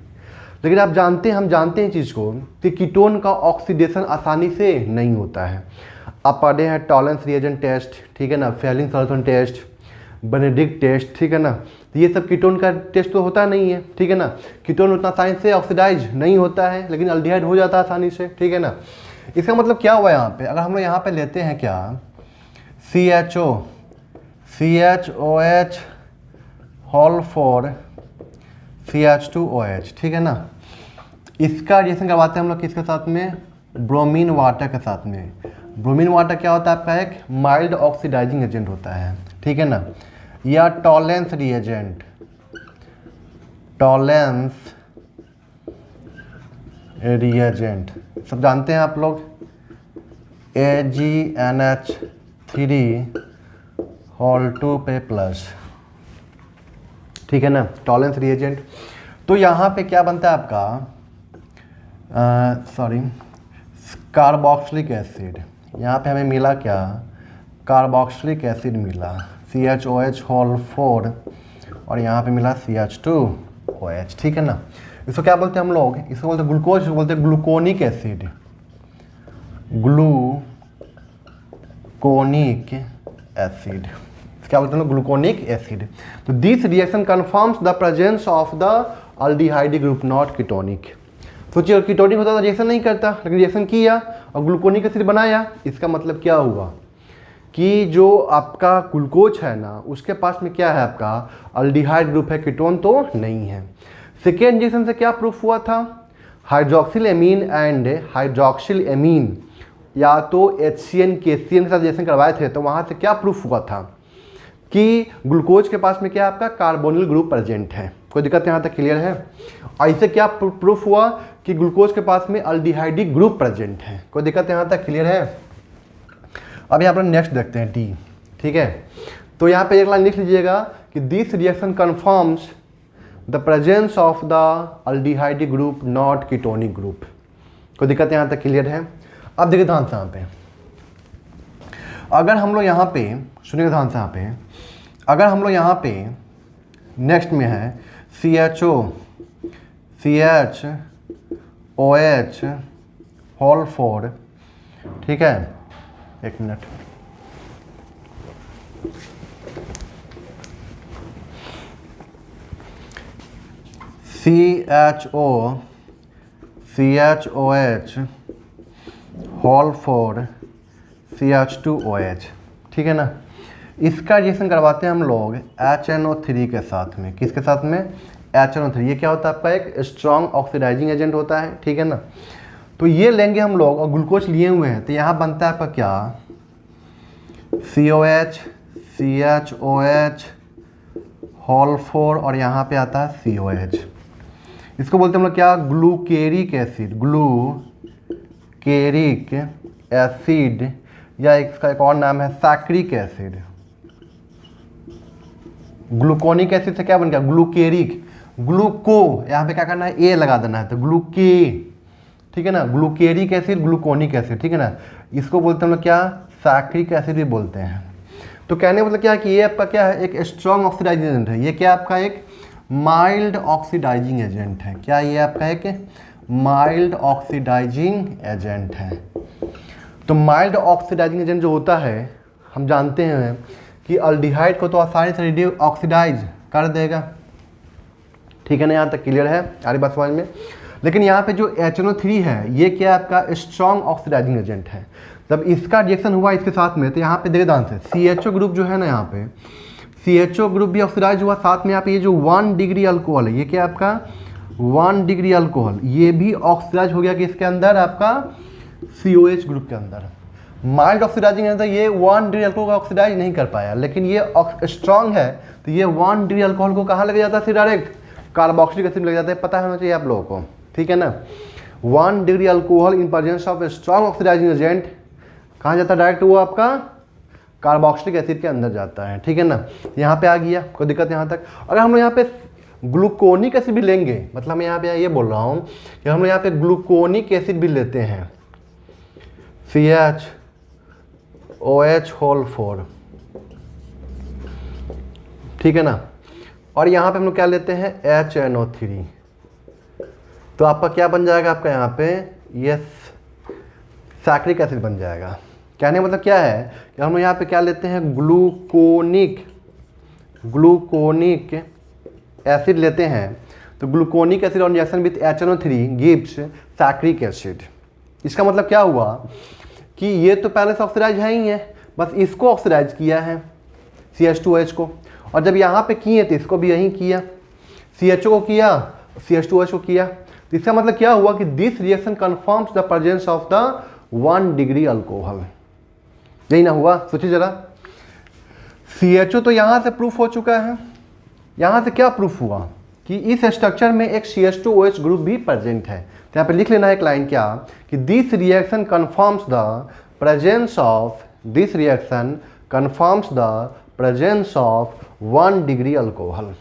लेकिन आप जानते हैं, हम जानते हैं चीज़ को कि कीटोन का ऑक्सीडेशन आसानी से नहीं होता है। आप पढ़े हैं टॉलेंस रिएजेंट टेस्ट, ठीक है ना, Fehling solution test, Benedict test, ठीक है ना। तो ये सब कीटोन का टेस्ट तो होता नहीं है, ठीक है ना। कीटोन उतना आसानी से ऑक्सीडाइज नहीं होता है, लेकिन अल्डिहाइड हो जाता है आसानी से, ठीक है ना। इसका मतलब क्या हुआ यहाँ पे, अगर हम लोग यहाँ पे लेते हैं क्या, CHOH होल 4 CH2OH, ठीक है ना। इसका रिएक्शन करवाते हैं हम लोग किसके साथ में, ब्रोमीन वाटर के साथ में। ब्रोमीन वाटर क्या होता है आपका, एक माइल्ड ऑक्सीडाइजिंग एजेंट होता है, ठीक है ना, या टॉलेंस रिएजेंट, टॉलेंस रिएजेंट सब जानते हैं आप लोग, AgNH3 होल 2 पे प्लस, ठीक है ना, टॉलेंस रिएजेंट। तो यहाँ पे क्या बनता है आपका, कार्बोक्सिलिक एसिड। यहाँ पे हमें मिला क्या, कार्बोक्सिलिक एसिड मिला, CHOH होल 4 और यहाँ पे मिला CH2OH, ठीक है ना। इसको क्या बोलते हैं हम लोग, इसको बोलते हैं ग्लूकोज, इसको बोलते हैं ग्लूकोनिक एसिड, ग्लूकोनिक एसिड, क्या बोलते हैं, ग्लूकोनिक एसिड। तो this reaction confirms the presence of the aldehyde group, not ketonic. सोचिए कीटोनिक होता तो रिएक्शन नहीं करता, लेकिन रिएक्शन किया और ग्लूकोनिक एसिड बनाया। इसका मतलब क्या हुआ कि जो आपका ग्लूकोज है ना, उसके पास में क्या है आपका, अल्डिहाइड ग्रुप है, कीटोन तो नहीं है। सेकेंड रिएक्शन से क्या प्रूफ हुआ था, hydroxyl amine and hydroxyl amine या तो HCN KCN के साथ रिएक्शन करवाए थे, तो वहाँ से क्या प्रूफ हुआ था कि ग्लूकोज के पास में क्या आपका कार्बोनिल ग्रुप प्रेजेंट है। कोई दिक्कत यहाँ तक क्लियर है। ऐसे क्या प्रूफ हुआ कि ग्लूकोज के पास में अल्डिहाइडिक ग्रुप प्रेजेंट है। कोई दिक्कत यहाँ तक क्लियर है। अब यहाँ पर नेक्स्ट देखते हैं D, ठीक है। तो यहाँ पे एक लाइन लिख लीजिएगा कि this reaction confirms the presence of the aldehydic group, not ketonic group. कोई दिक्कत यहाँ तक क्लियर है। अब देखिए ध्यान से यहाँ पे, अगर हम लोग यहाँ पे सुनिए ध्यान से, यहाँ पे अगर हम लोग यहाँ पे नेक्स्ट में है CHOH होल 4, ठीक है, एक मिनट, CHOH होल 4 CH2OH, ठीक है ना। इसका रिएक्शन करवाते हैं हम लोग HNO3 के साथ में। किसके साथ में, HNO3। ये क्या होता है आपका, एक स्ट्रॉन्ग ऑक्सीडाइजिंग एजेंट होता है, ठीक है ना। तो ये लेंगे हम लोग और ग्लूकोज लिए हुए हैं, तो यहाँ बनता है आपका क्या, COH CHOH होल 4 और यहाँ पे आता है COH। इसको बोलते हैं हम लोग क्या, ग्लूकेरिक एसिड, ग्लूकेरिक एसिड, या इसका एक और नाम है सैक्रिक एसिड। ग्लूकोनिक एसिड से क्या बन गया, ग्लूकेरिक, ग्लूको यहाँ पे क्या करना है, ए लगा देना है, तो ग्लूके, ठीक है ना, ग्लूकेरिक एसिड, ग्लूकोनिक एसिड, ठीक है ना। इसको बोलते हैं हम लोग क्या, सैक्रिक एसिड भी बोलते हैं। तो कहने मतलब क्या है कि ये आपका क्या है, एक स्ट्रॉन्ग ऑक्सीडाइजिंग एजेंट है। ये क्या आपका एक माइल्ड ऑक्सीडाइजिंग एजेंट है। क्या ये आपका एक माइल्ड ऑक्सीडाइजिंग एजेंट है। तो माइल्ड ऑक्सीडाइजिंग एजेंट जो होता है, हम जानते हैं कि अल्डिहाइड को तो आसानी से रेडियो ऑक्सीडाइज कर देगा, ठीक है ना, यहाँ तक क्लियर है, सारी बात समझ में। लेकिन यहाँ पे जो HNO3 है, ये क्या आपका स्ट्रॉन्ग ऑक्सीडाइजिंग एजेंट है। जब इसका रिएक्शन हुआ इसके साथ में, तो यहाँ पे देखिए ध्यान से, CHO ग्रुप जो है ना, यहाँ पे CHO ग्रुप भी ऑक्सीडाइज हुआ, साथ में यहाँ पे ये जो 1 डिग्री अल्कोहल है, ये क्या आपका 1 डिग्री अल्कोहल, ये भी ऑक्सीडाइज हो गया कि इसके अंदर आपका COH ग्रुप के अंदर। माइल्ड ऑक्सीडाइजिंग है, तो ये 1 डिग्री अल्कोहल को ऑक्सीडाइज नहीं कर पाया, लेकिन ये स्ट्रॉन्ग है, तो ये 1 डिग्री अल्कोहल को कहाँ लग जाता है, फिर डायरेक्ट कार्बोक्सिलिक एसिड लग जाता है। पता होना चाहिए आप लोगों को, ठीक है ना। 1 degree alcohol in presence of strong oxidising agent कहाँ जाता है, डायरेक्ट वो आपका कार्बोक्सिलिक एसिड के अंदर जाता है, ठीक है ना। यहाँ पे आ गया, कोई दिक्कत यहाँ तक। अगर हम लोग यहाँ पे ग्लूकोनिक एसिड भी लेंगे, मतलब मैं यहाँ पे ये बोल रहा हूँ कि हम लोग यहाँ पे ग्लूकोनिक एसिड भी लेते हैं, CHOH होल 4, ठीक है ना, और यहाँ पे हम लोग क्या लेते हैं, HNO3, तो आपका क्या बन जाएगा, आपका यहाँ पे ये सैक्रिक एसिड बन जाएगा। कहने मतलब क्या है कि हम यहाँ पे क्या लेते हैं, ग्लूकोनिक एसिड लेते हैं। तो gluconic acid on reaction with HNO3 gives saccharic acid. इसका मतलब क्या हुआ कि ये तो पहले से ऑक्सीडाइज है ही है, बस इसको ऑक्सीडाइज किया है CH2OH को, और जब यहाँ पे किए तो इसको भी यहीं किया, CHO को किया, CH2OH को किया। तो इसका मतलब क्या हुआ कि this reaction confirms the presence of the 1 degree alcohol. यही ना हुआ, सोचिए जरा, CHO तो यहाँ से प्रूफ हो चुका है, यहाँ से क्या प्रूफ हुआ कि इस स्ट्रक्चर में एक CH2OH ग्रुप भी प्रेजेंट है। तो यहाँ पे लिख लेना है एक लाइन क्या, कि this reaction confirms the presence of, this reaction confirms the presence of 1 degree alcohol.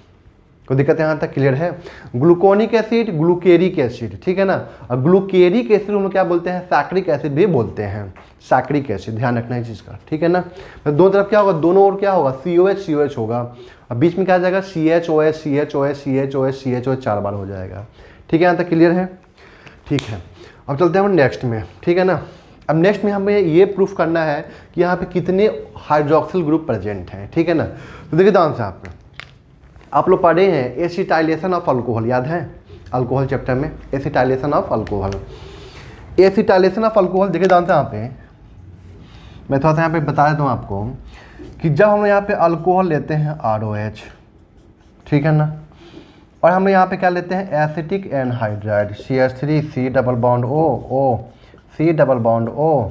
कोई दिक्कत यहाँ तक क्लियर है। ग्लूकोनिक एसिड, ग्लूकेरिक एसिड, ठीक है ना, और ग्लूकेरिक एसिड हम लोग क्या बोलते हैं, सैक्रिक एसिड भी बोलते हैं, सैक्रिक एसिड, ध्यान रखना है चीज़ का, ठीक है ना। तो दोनों तरफ क्या होगा, दोनों ओर क्या होगा, COH होगा, और बीच में क्या आ जाएगा, CHOH 4 बार हो जाएगा, ठीक है, यहाँ तक क्लियर है, ठीक है। अब चलते हैं हम नेक्स्ट में, ठीक है ना। अब नेक्स्ट में हमें ये प्रूफ करना है कि यहाँ पे कितने हाइड्रोक्सिल ग्रुप प्रेजेंट हैं, ठीक है ना। तो देखिए ध्यान से, आप लोग पढ़े हैं एसिटाइलेशन ऑफ अल्कोहल, याद है अल्कोहल चैप्टर में, acetylation of alcohol. Acetylation of alcohol देखिए ध्यान से, यहाँ पे मैं थोड़ा सा यहाँ पे बता देता हूँ आपको कि जब हम यहाँ पे अल्कोहल लेते हैं ROH, ठीक है ना, और हम यहाँ पे क्या लेते हैं, acetic anhydride CH3 C double bond O C double bond O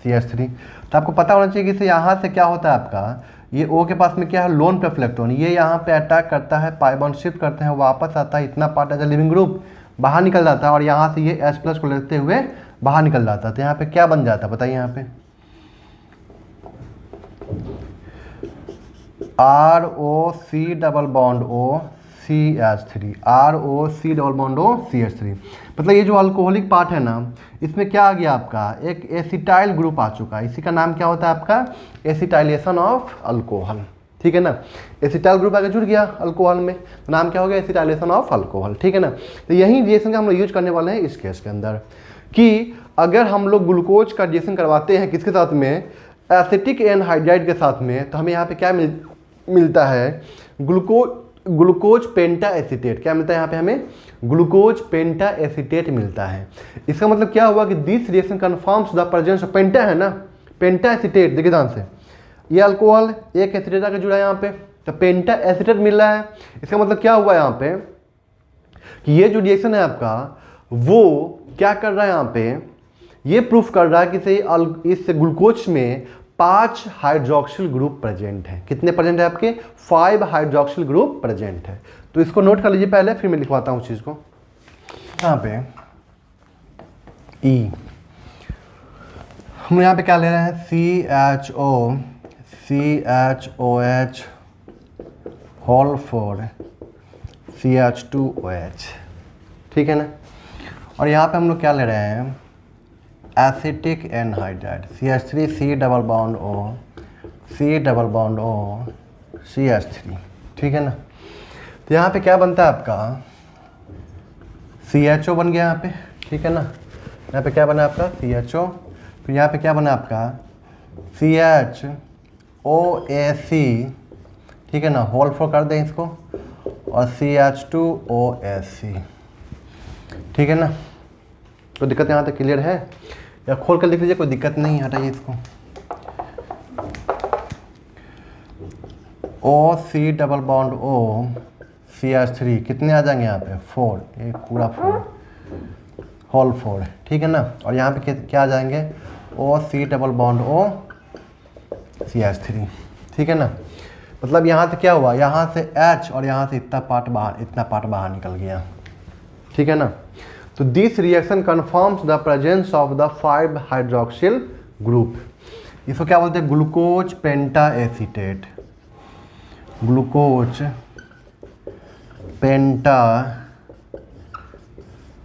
CH3। तो आपको पता होना चाहिए कि यहाँ से क्या होता है आपका, ये O के पास में क्या है, लोन पे इलेक्ट्रॉन, ये यहाँ पे अटैक करता है, पाई बॉन्ड शिफ्ट करते हैं, वापस आता है, इतना part as a leaving group बाहर निकल जाता है, और यहाँ से ये H+ को लेते हुए बाहर निकल जाता है। तो यहाँ पे क्या बन जाता है बताइए, यहाँ पे ROC double bond O CH3, ROC double bond O CH3। मतलब ये जो अल्कोहलिक पार्ट है ना, इसमें क्या आ गया आपका, एक एसिटाइल ग्रुप आ चुका है, इसी का नाम क्या होता है आपका, एसिटाइलेशन ऑफ अल्कोहल, ठीक है ना। एसिटाइल ग्रुप आगे जुड़ गया अल्कोहल में, तो नाम क्या हो गया, एसिटाइलेशन ऑफ अल्कोहल, ठीक है ना। तो यही रिएक्शन का हम लोग यूज करने वाले हैं इस केस के अंदर, कि अगर हम लोग ग्लूकोज का रिएक्शन करवाते हैं किसके साथ में, एसिटिक एनहाइड्राइड के साथ में, तो हमें यहाँ पे क्या मिलता है, ग्लूकोज पेंटा एसीटेट। क्या मिलता है यहाँ पे हमें, ग्लूकोज पेंटा एसीटेट मिलता है। इसका मतलब क्या हुआ कि this reaction confirms the presence of, penta है ना, पेंटा एसीटेट, देखिए ध्यान से, ये अल्कोहल एक एसीटेट आकर जुड़ा है यहाँ पे, तो पेंटा एसीटेट मिल रहा है। इसका मतलब क्या हुआ यहाँ पे कि ये जो रिएक्शन है आपका वो क्या कर रहा है यहाँ पे, ये प्रूफ कर रहा है कि इस ग्लूकोज में 5 हाइड्रोक्सिल ग्रुप प्रेजेंट है। कितने प्रेजेंट है आपके? 5 हाइड्रोक्सिल ग्रुप प्रेजेंट है। तो इसको नोट कर लीजिए पहले, फिर मैं लिखवाता हूँ चीज़ को। यहाँ पे ई, हम यहाँ पे क्या ले रहे हैं? CHOH होल 4 CH2OH, ठीक है ना। और यहाँ पे हम लोग क्या ले रहे हैं? Acetic anhydride CH3 C double bond O C double bond O CH3, ठीक है ना। तो यहाँ पे क्या बनता है आपका? CHO बन गया यहाँ पे, ठीक है ना। यहाँ पे क्या बना आपका? CHO। फिर यहाँ पे क्या बना आपका? CHOAC, ठीक है ना, होल 4 कर दें इसको, और CH2OSC, ठीक है ना। कोई दिक्कत यहाँ तक क्लियर है? या खोल कर लिख लीजिए, कोई दिक्कत नहीं, हटाइए इसको। OC double bond O CH3, कितने आ जाएंगे यहाँ पे? 4, एक पूरा 4 होल 4, ठीक है ना। और यहाँ पे क्या आ जाएंगे? OC double bond O CH3, ठीक है ना। मतलब यहाँ से क्या हुआ? यहाँ से H और यहाँ से इतना पार्ट बाहर निकल गया, ठीक है ना। तो this reaction confirms the presence of the 5 hydroxyl group. इसको क्या बोलते हैं? ग्लूकोज पेंटा एसीटेट। ग्लूकोज पेंटा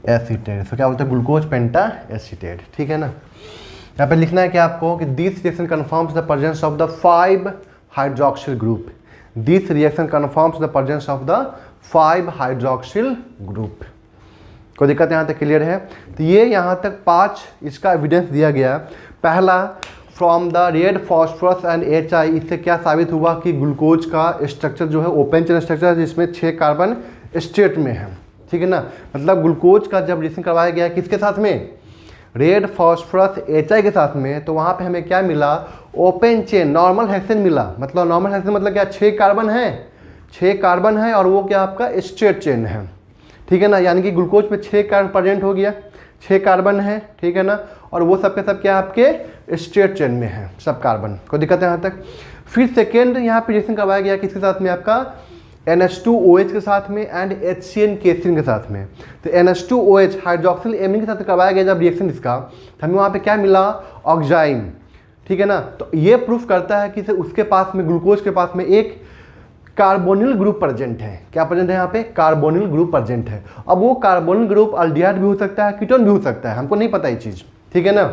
एसीटेट, इसको क्या बोलते हैं? ग्लूकोज पेंटा एसीटेट, ठीक है ना। यहाँ पे लिखना है कि आपको कि this reaction confirms the presence of the 5 hydroxyl group. This reaction confirms the presence of the 5 hydroxyl group. कोई दिक्कत यहाँ तक क्लियर है? तो ये यहाँ तक 5 इसका एविडेंस दिया गया। पहला, from the red phosphorus and HI, इससे क्या साबित हुआ कि ग्लूकोज का स्ट्रक्चर जो है ओपन चेन स्ट्रक्चर है, जिसमें 6 कार्बन स्टेट में है, ठीक है ना। मतलब ग्लूकोज का जब रिएक्शन करवाया गया किसके साथ में? रेड फॉस्फोरस HI के साथ में, तो वहाँ पे हमें क्या मिला? ओपन चेन नॉर्मल हेक्सेन मिला। मतलब नॉर्मल हेक्सेन मतलब क्या? 6 कार्बन है, 6 कार्बन है, और वो क्या आपका? स्ट्रेट चेन है, ठीक है ना। यानी कि ग्लूकोज में 6 कार्बन प्रेजेंट हो गया, 6 कार्बन है, ठीक है ना। और वो सब के सब क्या आपके स्ट्रेट चेन में है सब कार्बन। कोई दिक्कत है यहाँ तक? फिर सेकेंड यहाँ पे रिएक्शन करवाया गया किसके साथ में? आपका NH2OH के साथ में एंड HCN केसिन के साथ में। तो NH2OH हाइड्रोक्सिल एमीन के साथ करवाया गया जब रिएक्शन इसका, तो हमें वहाँ पे क्या मिला? ऑक्साइन, ठीक है ना। तो ये प्रूफ करता है कि उसके पास में, ग्लूकोज के पास में एक कार्बोनिल ग्रुप प्रेजेंट है। क्या प्रेजेंट है यहाँ पे? कार्बोनिल ग्रुप प्रेजेंट है। अब वो कार्बोनिल ग्रुप अल्डिहाइड भी हो सकता है, कीटोन भी हो सकता है, हमको नहीं पता ये चीज़, ठीक है ना।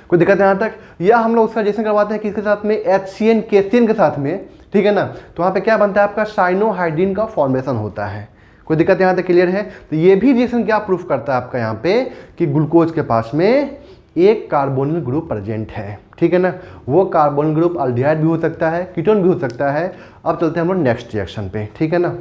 कोई दिक्कत है यहाँ तक? या हम लोग उसका रिएक्शन करवाते हैं किसके साथ में? HCN केसिन के साथ में, ठीक है ना। तो वहाँ पे क्या बनता है? आपका साइनोहाइड्रीन का फॉर्मेशन होता है। कोई दिक्कत यहाँ तक क्लियर है? तो ये भी रिएक्शन क्या प्रूफ करता है आपका यहाँ पे कि ग्लूकोज के पास में एक कार्बोनिल ग्रुप प्रेजेंट है, ठीक है ना। वो कार्बोनिल ग्रुप अल्डिहाइड भी हो सकता है, कीटोन भी हो सकता है। अब चलते हैं हम लोग नेक्स्ट रिएक्शन पे, ठीक है ना।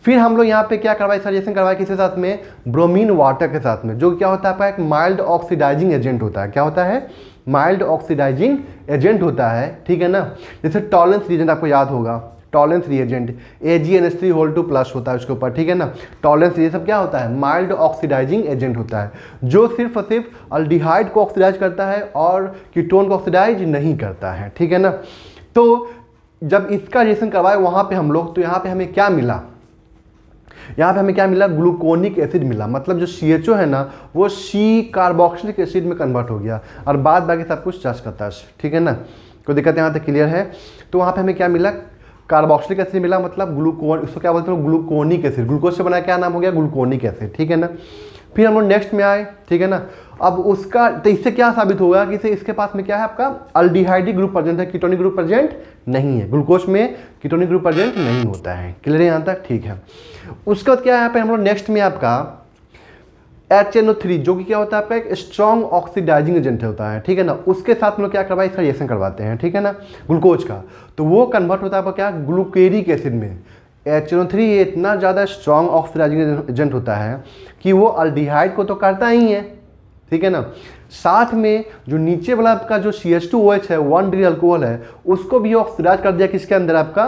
फिर हम लोग यहाँ पे क्या करवाए? रिएक्शन करवाए किसके साथ में? ब्रोमीन वाटर के साथ में, जो क्या होता है आपका? एक माइल्ड ऑक्सीडाइजिंग एजेंट होता है। क्या होता है? माइल्ड ऑक्सीडाइजिंग एजेंट होता है, ठीक है ना। जैसे टॉलरेंस रिएजेंट आपको याद होगा, टॉलरेंस रिएजेंट AgNH3 होता है उसके ऊपर, ठीक है ना। टॉलरेंस ये सब क्या होता है? माइल्ड ऑक्सीडाइजिंग एजेंट होता है, जो सिर्फ और सिर्फ अल्डिहाइड को ऑक्सीडाइज करता है और कीटोन को ऑक्सीडाइज नहीं करता है, ठीक है ना। तो जब इसका रिएक्शन करवाए वहाँ पे हम लोग, तो यहाँ पे हमें क्या मिला? यहाँ पे हमें क्या मिला? ग्लूकोनिक एसिड मिला। मतलब जो CHO है ना, वो C कार्बोक्सिलिक एसिड में कन्वर्ट हो गया, और बाद बाकी सब कुछ टच का टच, ठीक है ना। कोई दिक्कत यहाँ तक क्लियर है? तो वहाँ पे हमें क्या मिला? कार्बोक्सिलिक एसिड मिला, मतलब ग्लूकोन, इसको क्या बोलते हैं? Gluconic acid. ग्लूकोज से बना क्या नाम हो गया? ग्लूकोनिक एसिड, ठीक है ना। फिर हम लोग नेक्स्ट में आए, ठीक है ना। अब उसका, तो इससे क्या साबित होगा कि इसके पास में क्या है? आपका अल्डिहाइड ग्रुप प्रेजेंट है, कीटोनिक ग्रुप प्रेजेंट नहीं है। ग्लूकोज में कीटोनिक ग्रुप प्रेजेंट नहीं होता है। क्लियर है यहाँ तक? ठीक है। उसके बाद क्या है यहाँ पे हम लोग नेक्स्ट में आपका HNO3, जो कि क्या होता है? आपका एक स्ट्रॉन्ग ऑक्सीडाइजिंग एजेंट होता है, ठीक है ना। उसके साथ हम लोग क्या करवाए? इसका रिएक्शन करवाते हैं, ठीक है ना, ग्लूकोज का। तो वो कन्वर्ट होता है आपका क्या? ग्लूकेरिक एसिड में। HNO3 ये इतना ज़्यादा स्ट्रॉन्ग ऑक्सीडाइजिंग एजेंट होता है कि वो अल्डिहाइड को तो करता ही है, ठीक है ना। साथ में जो नीचे वाला आपका जो CH2OH है, 1 डिग्री अल्कोहल है, उसको भी ऑक्सीडाइज कर दिया किसके अंदर? आपका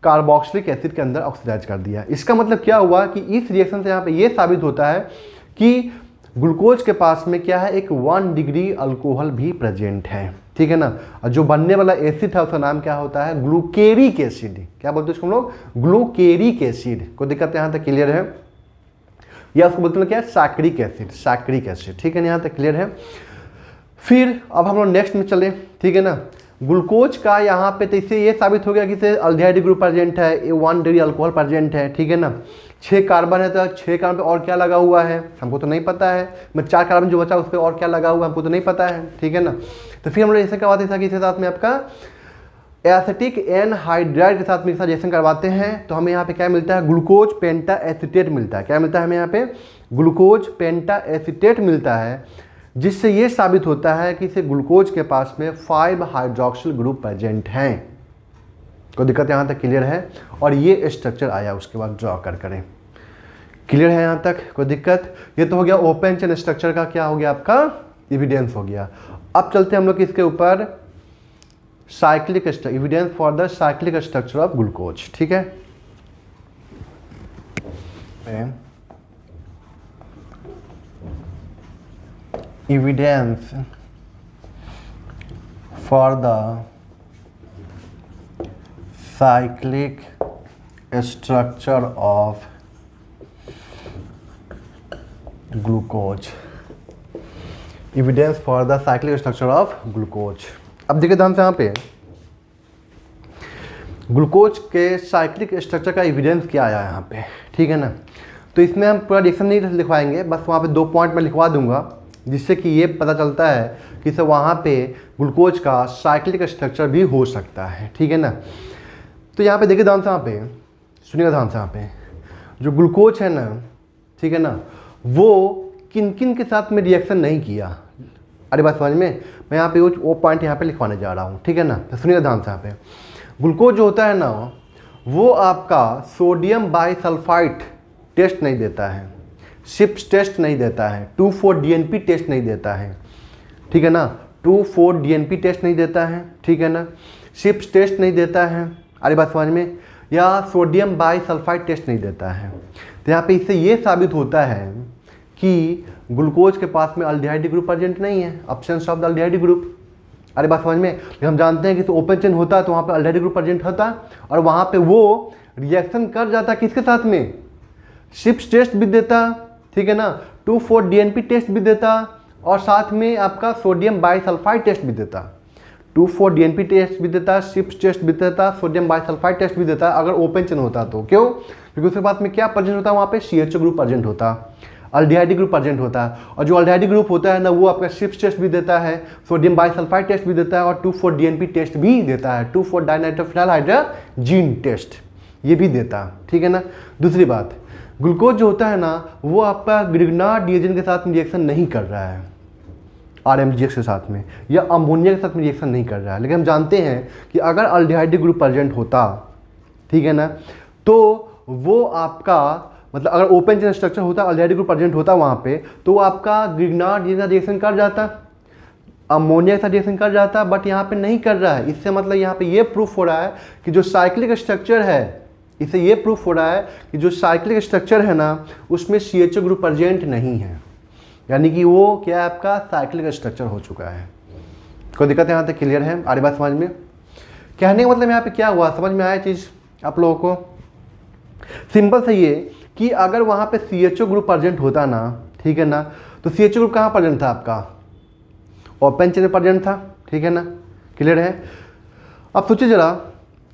कार्बोक्सिलिक एसिड के अंदर ऑक्सीडाइज कर दिया। इसका मतलब क्या हुआ कि इस रिएक्शन से यहाँ पे ये साबित होता है कि ग्लूकोज के पास में क्या है, एक 1 डिग्री अल्कोहल भी प्रेजेंट है, ठीक है ना। और जो बनने वाला एसिड है उसका नाम क्या होता है, ग्लूकेरिक एसिड। क्या बोलते हैं उसको हम लोग, ग्लूकेरिक एसिड। कोई दिक्कत यहाँ तक क्लियर है, या उसको बोलते हैं क्या, सैक्रिक एसिड, सैक्रिक एसिड, ठीक है, यहाँ तक क्लियर है। फिर अब हम लोग नेक्स्ट में चले, ठीक है ना। ग्लूकोज का यहाँ पे तो इससे ये साबित हो गया कि इसे अल्डिहाइड ग्रुप प्रेजेंट है, ये 1 डिग्री अल्कोहल प्रेजेंट है, ठीक है ना। 6 कार्बन है तो 6 कार्बन पे और क्या लगा हुआ है हमको तो नहीं पता है। मैं 4 कार्बन जो बचा उस पर और क्या लगा हुआ है हमको तो नहीं पता है, ठीक है ना। तो फिर हम लोग ऐसे करवाते हैं कि इसके साथ में आपका एसिटिक एनहाइड्राइड के साथ में रिएक्शन करवाते हैं, तो हमें यहाँ पे क्या मिलता है, ग्लूकोज पेंटा एसिटेट मिलता है। क्या मिलता है हमें यहाँ पे, ग्लूकोज पेंटा एसिटेट मिलता है, जिससे ये साबित होता है कि इसे ग्लूकोज के पास में 5 हाइड्रोक्सिल ग्रुप प्रेजेंट हैं। कोई दिक्कत यहाँ तक क्लियर है। और ये स्ट्रक्चर आया उसके बाद ड्रॉ करें, क्लियर है यहाँ तक, कोई दिक्कत। ये तो हो गया ओपन चेन स्ट्रक्चर का क्या हो गया आपका एविडेंस हो गया। अब चलते हैं हम लोग इसके ऊपर cyclic evidence for the cyclic structure of glucose, ठीक है। Evidence for the cyclic structure of glucose, evidence for the cyclic structure of glucose. अब देखिए ध्यान से यहाँ पे ग्लूकोज के साइक्लिक स्ट्रक्चर का एविडेंस क्या आया यहाँ पे, ठीक है ना। तो इसमें हम पूरा रिएक्शन नहीं लिखवाएंगे, बस वहाँ पे 2 पॉइंट मैं लिखवा दूंगा, जिससे कि ये पता चलता है कि सर वहाँ पे ग्लूकोज का साइक्लिक स्ट्रक्चर भी हो सकता है, ठीक है ना। तो यहाँ पे देखिए ध्यान से, यहाँ पे सुनिएगा ध्यान से, यहाँ पे जो ग्लूकोज है ना, ठीक है ना, वो किन किन के साथ में रिएक्शन नहीं किया। अरे बात समझ में, मैं यहाँ पे वो पॉइंट यहाँ पे लिखवाने जा रहा हूँ, ठीक है ना। तो सुनिएगा ध्यान से, यहाँ पे ग्लूकोज जो होता है ना, वो आपका सोडियम बाइसल्फाइड टेस्ट नहीं देता है, शिप्स टेस्ट नहीं देता है, 2,4-DNP टेस्ट नहीं देता है, ठीक है ना। 2,4-DNP टेस्ट नहीं देता है, ठीक है ना। शिप्स टेस्ट नहीं देता है, अरे बात समझ में, या सोडियम बाइसल्फाइड टेस्ट नहीं देता है। तो यहाँ पे इससे ये साबित होता है कि ग्लूकोज के पास में अल्डिहाइड ग्रुप प्रेजेंट नहीं है, absence of the aldehyde group. अरे बात समझ में, लेकिन हम जानते हैं कि तो ओपन चेन होता है तो वहाँ पे अल्डिहाइड ग्रुप प्रेजेंट होता और वहाँ पे वो रिएक्शन कर जाता किसके साथ में, शिप्स टेस्ट भी देता, ठीक है ना, 2,4-DNP टेस्ट भी देता और साथ में आपका सोडियम बाइसल्फाइड टेस्ट भी देता। 2,4-DNP टेस्ट भी देता, शिप्स टेस्ट भी देता, सोडियम बाइसल्फाइड टेस्ट भी देता अगर ओपन चेन होता तो। क्यों, क्योंकि उसके पास में क्या प्रेजेंट होता है, वहाँ पे CHO ग्रुप प्रेजेंट होता, अल्डिहाइड ग्रुप प्रेजेंट होता है। और जो अल्डिहाइड ग्रुप होता है ना, वो आपका शिप्स टेस्ट भी देता है, सोडियम बाइसल्फाइड टेस्ट भी देता है और 2,4-DNP टेस्ट भी देता है, 2,4-डाइनाइट्रोफिनाइल हाइड्रोजीन टेस्ट ये भी देता, ठीक है ना। दूसरी बात, ग्लूकोज जो होता है ना, वो आपका ग्रिग्नार्ड रिएजेंट के साथ रिएक्शन नहीं कर रहा है, RMGX के साथ में, या अमोनिया के साथ में रिएक्शन नहीं कर रहा है। लेकिन हम जानते हैं कि अगर अल्डिहाइड ग्रुप प्रेजेंट होता, ठीक है ना, तो वो आपका मतलब अगर ओपन चेन स्ट्रक्चर होता, अल्डिहाइड ग्रुप प्रेजेंट होता वहाँ पे, तो आपका ग्रिग्नार्ड रिएक्शन कर जाता, अमोनिया के साथ रिएक्शन कर जाता, बट यहाँ पे नहीं कर रहा है। इससे मतलब यहाँ पे ये प्रूफ हो रहा है कि जो साइक्लिक स्ट्रक्चर है, इससे ये प्रूफ हो रहा है कि जो साइक्लिक स्ट्रक्चर है ना, उसमें CHO ग्रुप प्रेजेंट नहीं है, यानी कि वो क्या है, आपका साइक्लिक स्ट्रक्चर हो चुका है। कोई दिक्कत यहाँ तक क्लियर है, आरी बात समझ में। कहने का मतलब यहाँ पे क्या हुआ, समझ में आया चीज़ आप लोगों को। सिंपल से ये कि अगर वहाँ पे CHO ग्रुप प्रेजेंट होता ना, ठीक है ना, तो CHO ग्रुप कहाँ प्रेजेंट था, आपका ओपन चेन में प्रेजेंट था, ठीक है ना, क्लियर है। अब सोचिए जरा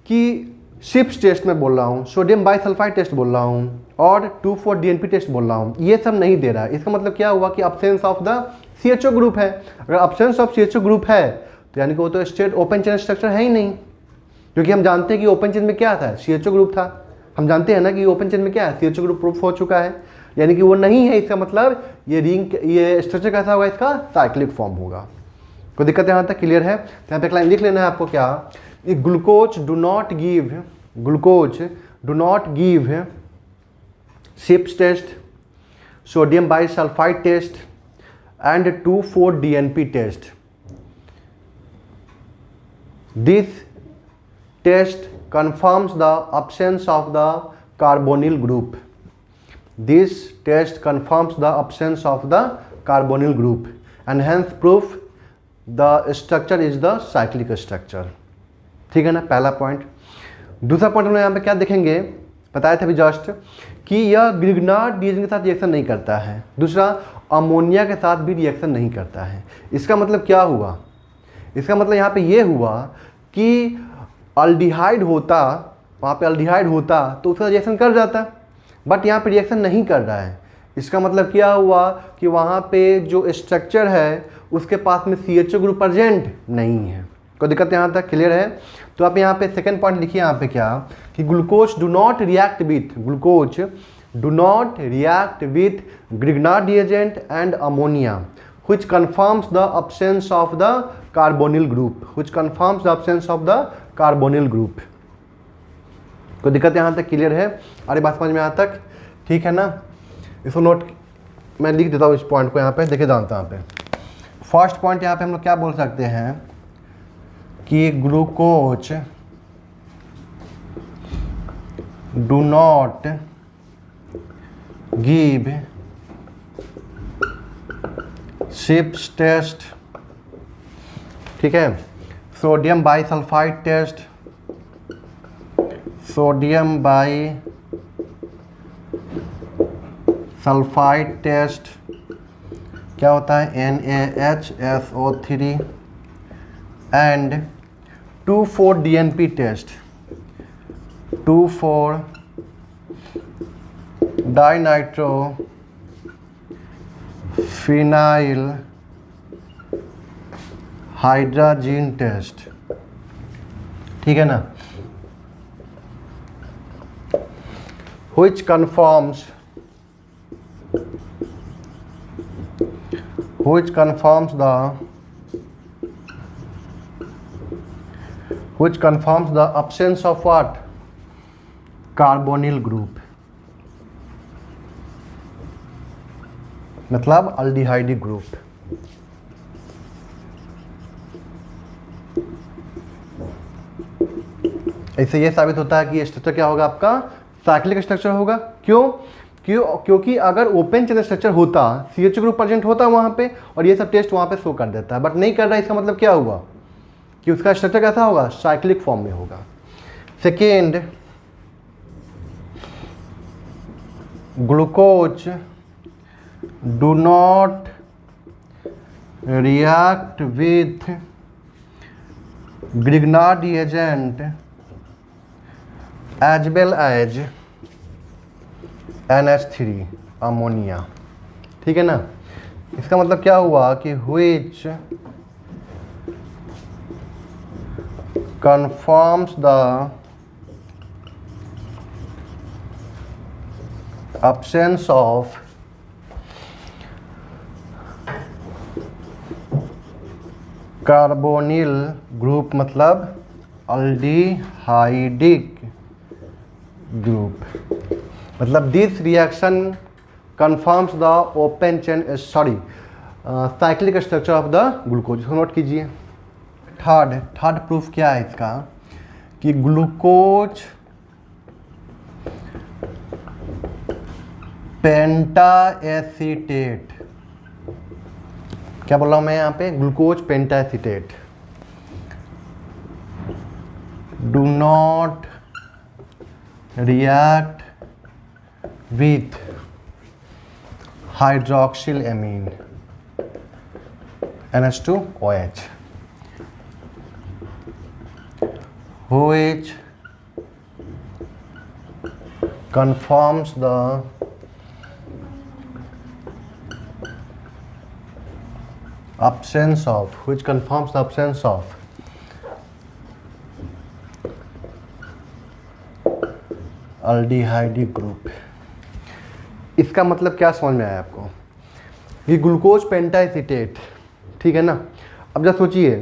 कि शिप्स टेस्ट में बोल रहा हूँ, सोडियम बाइसल्फाइड टेस्ट बोल रहा हूँ और 2,4-DNP टेस्ट बोल रहा हूँ, ये सब नहीं दे रहा है। इसका मतलब क्या हुआ कि absence of the CHO group है। अगर अब्सेंस ऑफ CHO ग्रुप है तो यानी कि वो तो स्ट्रेट ओपन चेन स्ट्रक्चर है ही नहीं, क्योंकि हम जानते हैं कि ओपन चेन में क्या था, CHO ग्रुप था। हम जानते हैं ना कि ओपन चेन में क्या है, CHO ग्रुप प्रूफ हो चुका है, यानी कि वो नहीं है। इसका मतलब ये रिंग, ये स्ट्रक्चर कैसा होगा, इसका साइक्लिक फॉर्म होगा। कोई दिक्कत यहाँ तक क्लियर है। तो यहाँ पे एक लाइन लिख लेना है आपको, क्या, glucose do not give Schiff's test, sodium bisulphide test and 2,4-DNP test. This test confirms the absence of the carbonyl group this test confirms the absence of the carbonyl group and hence proof the structure is the cyclic structure. ठीक है ना, पहला point. दूसरा point हम लोग यहाँ पे क्या देखेंगे, बताया था अभी जस्ट कि यह ग्रिग्नार्ड रिएजेंट के साथ रिएक्शन नहीं करता है। दूसरा, अमोनिया के साथ भी रिएक्शन नहीं करता है। इसका मतलब क्या हुआ, इसका मतलब यहाँ पे ये हुआ कि अल्डिहाइड होता, वहाँ पे अल्डिहाइड होता तो उसका रिएक्शन कर जाता, बट यहाँ पे रिएक्शन नहीं कर रहा है। इसका मतलब क्या हुआ कि वहाँ पे जो स्ट्रक्चर है उसके पास में CHO ग्रुप प्रेजेंट नहीं है। कोई दिक्कत यहाँ तक क्लियर है? तो आप यहाँ पे सेकंड पॉइंट लिखिए यहाँ पे क्या कि glucose do not react with, glucose do not react with Grignard reagent and ammonia which confirms the absence of the carbonyl group, which confirms the absence of the carbonyl group। कोई दिक्कत यहाँ तक clear है? अरे बात समझ में यहाँ तक ठीक है ना? इसको नोट मैं लिख देता हूँ, इस पॉइंट को यहाँ पे देखे जानता हूँ। यहाँ पे फर्स्ट पॉइंट यहाँ पे हम लोग क्या बोल सकते हैं कि glucose do not give Schiff's test, ठीक है, sodium bisulphide test, sodium bi sulphide test क्या होता है NaHSO3 and 2,4-DNP test, 2,4 dinitro phenyl hydrogen test. ठीक है ना, which confirms the absence of what? Carbonyl group, मतलब अल्डिहाइडिक ग्रुप। इससे यह साबित होता है कि ये स्ट्रक्चर क्या होगा, आपका साइक्लिक स्ट्रक्चर होगा। क्योंकि अगर ओपन चेन स्ट्रक्चर होता, CHO ग्रुप प्रेजेंट होता वहाँ पे और ये सब टेस्ट वहाँ पे शो कर देता है, बट नहीं कर रहा है। इसका मतलब क्या हुआ कि उसका स्ट्रक्चर कैसा होगा, साइक्लिक फॉर्म में होगा। Second, glucose do not react with Grignard reagent as well as NH3 ammonia. ठीक है ना, इसका मतलब क्या हुआ कि which confirms the absence of carbonyl group, मतलब अल्डिहाइडिक ग्रुप, मतलब this reaction confirms the open chain cyclic structure of the glucose. इसको नोट कीजिए। थर्ड प्रूफ क्या है इसका कि ग्लूकोज पेंटा एसीटेट, क्या बोल रहा हूँ मैं यहाँ पे, glucose penta acetate do not react with hydroxylamine NH2OH, which confirms the absence of aldehydic group. इसका मतलब क्या समझ में आया आपको कि ग्लूकोज पेंटाएसीटेट, ठीक है ना। अब जब सोचिए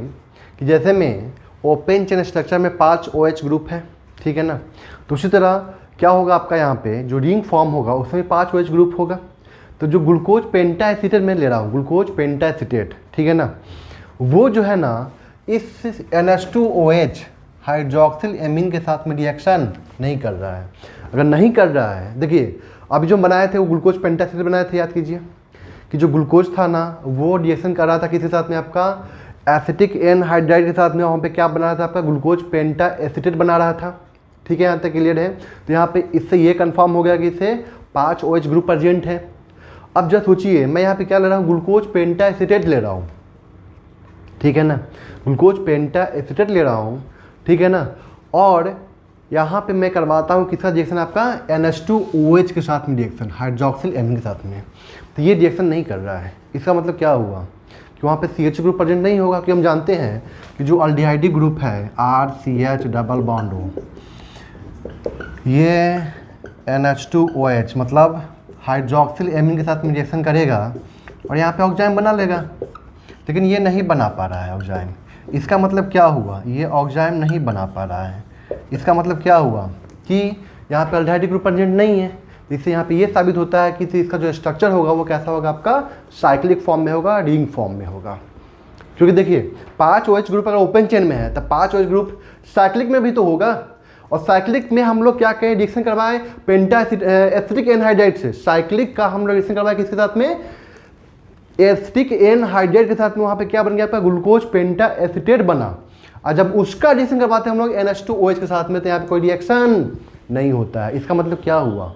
कि जैसे में ओपन चेन स्ट्रक्चर में 5 OH ग्रुप है, ठीक है ना, तो उसी तरह क्या होगा आपका यहाँ पे जो रिंग फॉर्म होगा उसमें 5 OH ग्रुप होगा। तो जो ग्लूकोज पेंटाएसीटेट मैं ले रहा हूँ, ग्लूकोज पेंटाएसीटेट, ठीक है ना, वो जो है ना इस NH2OH हाइड्रोक्सिल एमीन के साथ में रिएक्शन नहीं कर रहा है। अगर नहीं कर रहा है, देखिए अभी जो बनाए थे वो ग्लूकोज पेंटासिड बनाए थे, याद कीजिए कि जो ग्लूकोज था ना वो रिएक्शन कर रहा था किसके साथ में, आपका एसिटिक एनहाइड्राइड के साथ में। वहाँ पे क्या बना रहा था, आपका ग्लूकोज पेंटा एसिटेट बना रहा था। ठीक है, यहाँ तक क्लियर है। तो यहाँ पे इससे ये कंफर्म हो गया कि इसे 5 OH ग्रुप प्रेजेंट है। अब जब सोचिए मैं यहाँ पे क्या ले रहा हूँ, ग्लूकोज पेंटा एसिटेट ले रहा हूँ, ठीक है ना, ग्लूकोज पेंटा एसिटेट ले रहा हूँ, ठीक है ना। और यहाँ पे मैं करवाता हूँ किसका रिएक्शन, आपका NH2OH के साथ में रिएक्शन, हाइड्रोक्सिल एमीन के साथ में। तो ये रिएक्शन नहीं कर रहा है। इसका मतलब क्या हुआ कि वहाँ पे CH ग्रुप प्रेजेंट नहीं होगा, कि हम जानते हैं कि जो अल्डिहाइड ग्रुप है RCH डबल बॉन्ड हो, ये NH2OH मतलब हाइड्रोक्सिल एमीन के साथ में रिएक्शन करेगा और यहाँ पे ऑक्साइड बना लेगा, लेकिन ये नहीं बना पा रहा है ऑक्साइड। इसका मतलब क्या हुआ, ये ऑक्साइड नहीं बना पा रहा है। इसका मतलब क्या हुआ कि यहाँ पे अल्डिहाइड ग्रुप प्रेजेंट नहीं है। इससे यहाँ पे ये साबित होता है कि इसका जो स्ट्रक्चर होगा वो कैसा होगा, आपका साइक्लिक फॉर्म में होगा, रिंग फॉर्म में होगा। क्योंकि देखिए 5 OH ग्रुप अगर ओपन चेन में है तो 5 OH ग्रुप साइक्लिक में भी तो होगा, और साइक्लिक में हम लोग क्या कहें, रिएक्शन करवाएं पेंटा एसिटिक एनहाइड्राइड से। साइक्लिक का हम लोग रिएक्शन करवाएं किसके साथ में, एसिटिक एनहाइड्राइड के साथ में। वहाँ पे क्या बन गया आपका ग्लूकोज पेंटा एसिटेट बना, और जब उसका रिएक्शन करवाते हैं हम लोग NH2OH के साथ में तो यहाँ पे कोई रिएक्शन नहीं होता है। इसका मतलब क्या हुआ,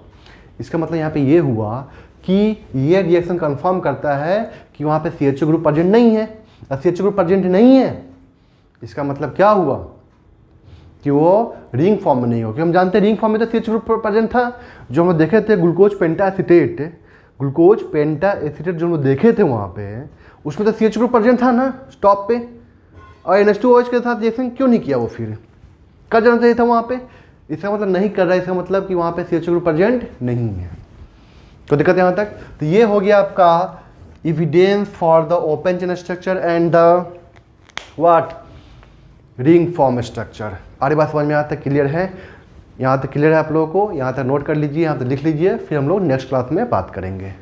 इसका मतलब यहाँ पे ये हुआ कि ये रिएक्शन कंफर्म करता है कि वहाँ पे CH ग्रुप प्रेजेंट नहीं है। और CH ग्रुप प्रेजेंट नहीं है, इसका मतलब क्या हुआ कि वो रिंग फॉर्म में नहीं हो। हम जानते हैं रिंग फॉर्म में तो CH ग्रुप प्रेजेंट था, जो हम देखे थे ग्लूकोज पेंटा एसिटेट, ग्लूकोज पेंटा एसिटेट जो हम देखे थे वहाँ पे, उसमें तो CH ग्रुप प्रेजेंट था ना स्टॉप पे, और NH2OH के साथ रिएक्शन क्यों नहीं किया, वो फिर कर जाना चाहिए था वहाँ पे। इसका मतलब नहीं कर रहा है, इसका मतलब कि वहाँ पे CH ग्रुप प्रेजेंट नहीं है। तो दिक्कत यहाँ तक। तो ये हो गया आपका evidence for the open chain structure and the what, ring form structure. आगे बात समझ में यहाँ तक क्लियर है, यहाँ तक क्लियर है आप लोगों को, यहाँ तक नोट कर लीजिए, यहाँ तक लिख लीजिए, फिर हम लोग नेक्स्ट क्लास में बात करेंगे।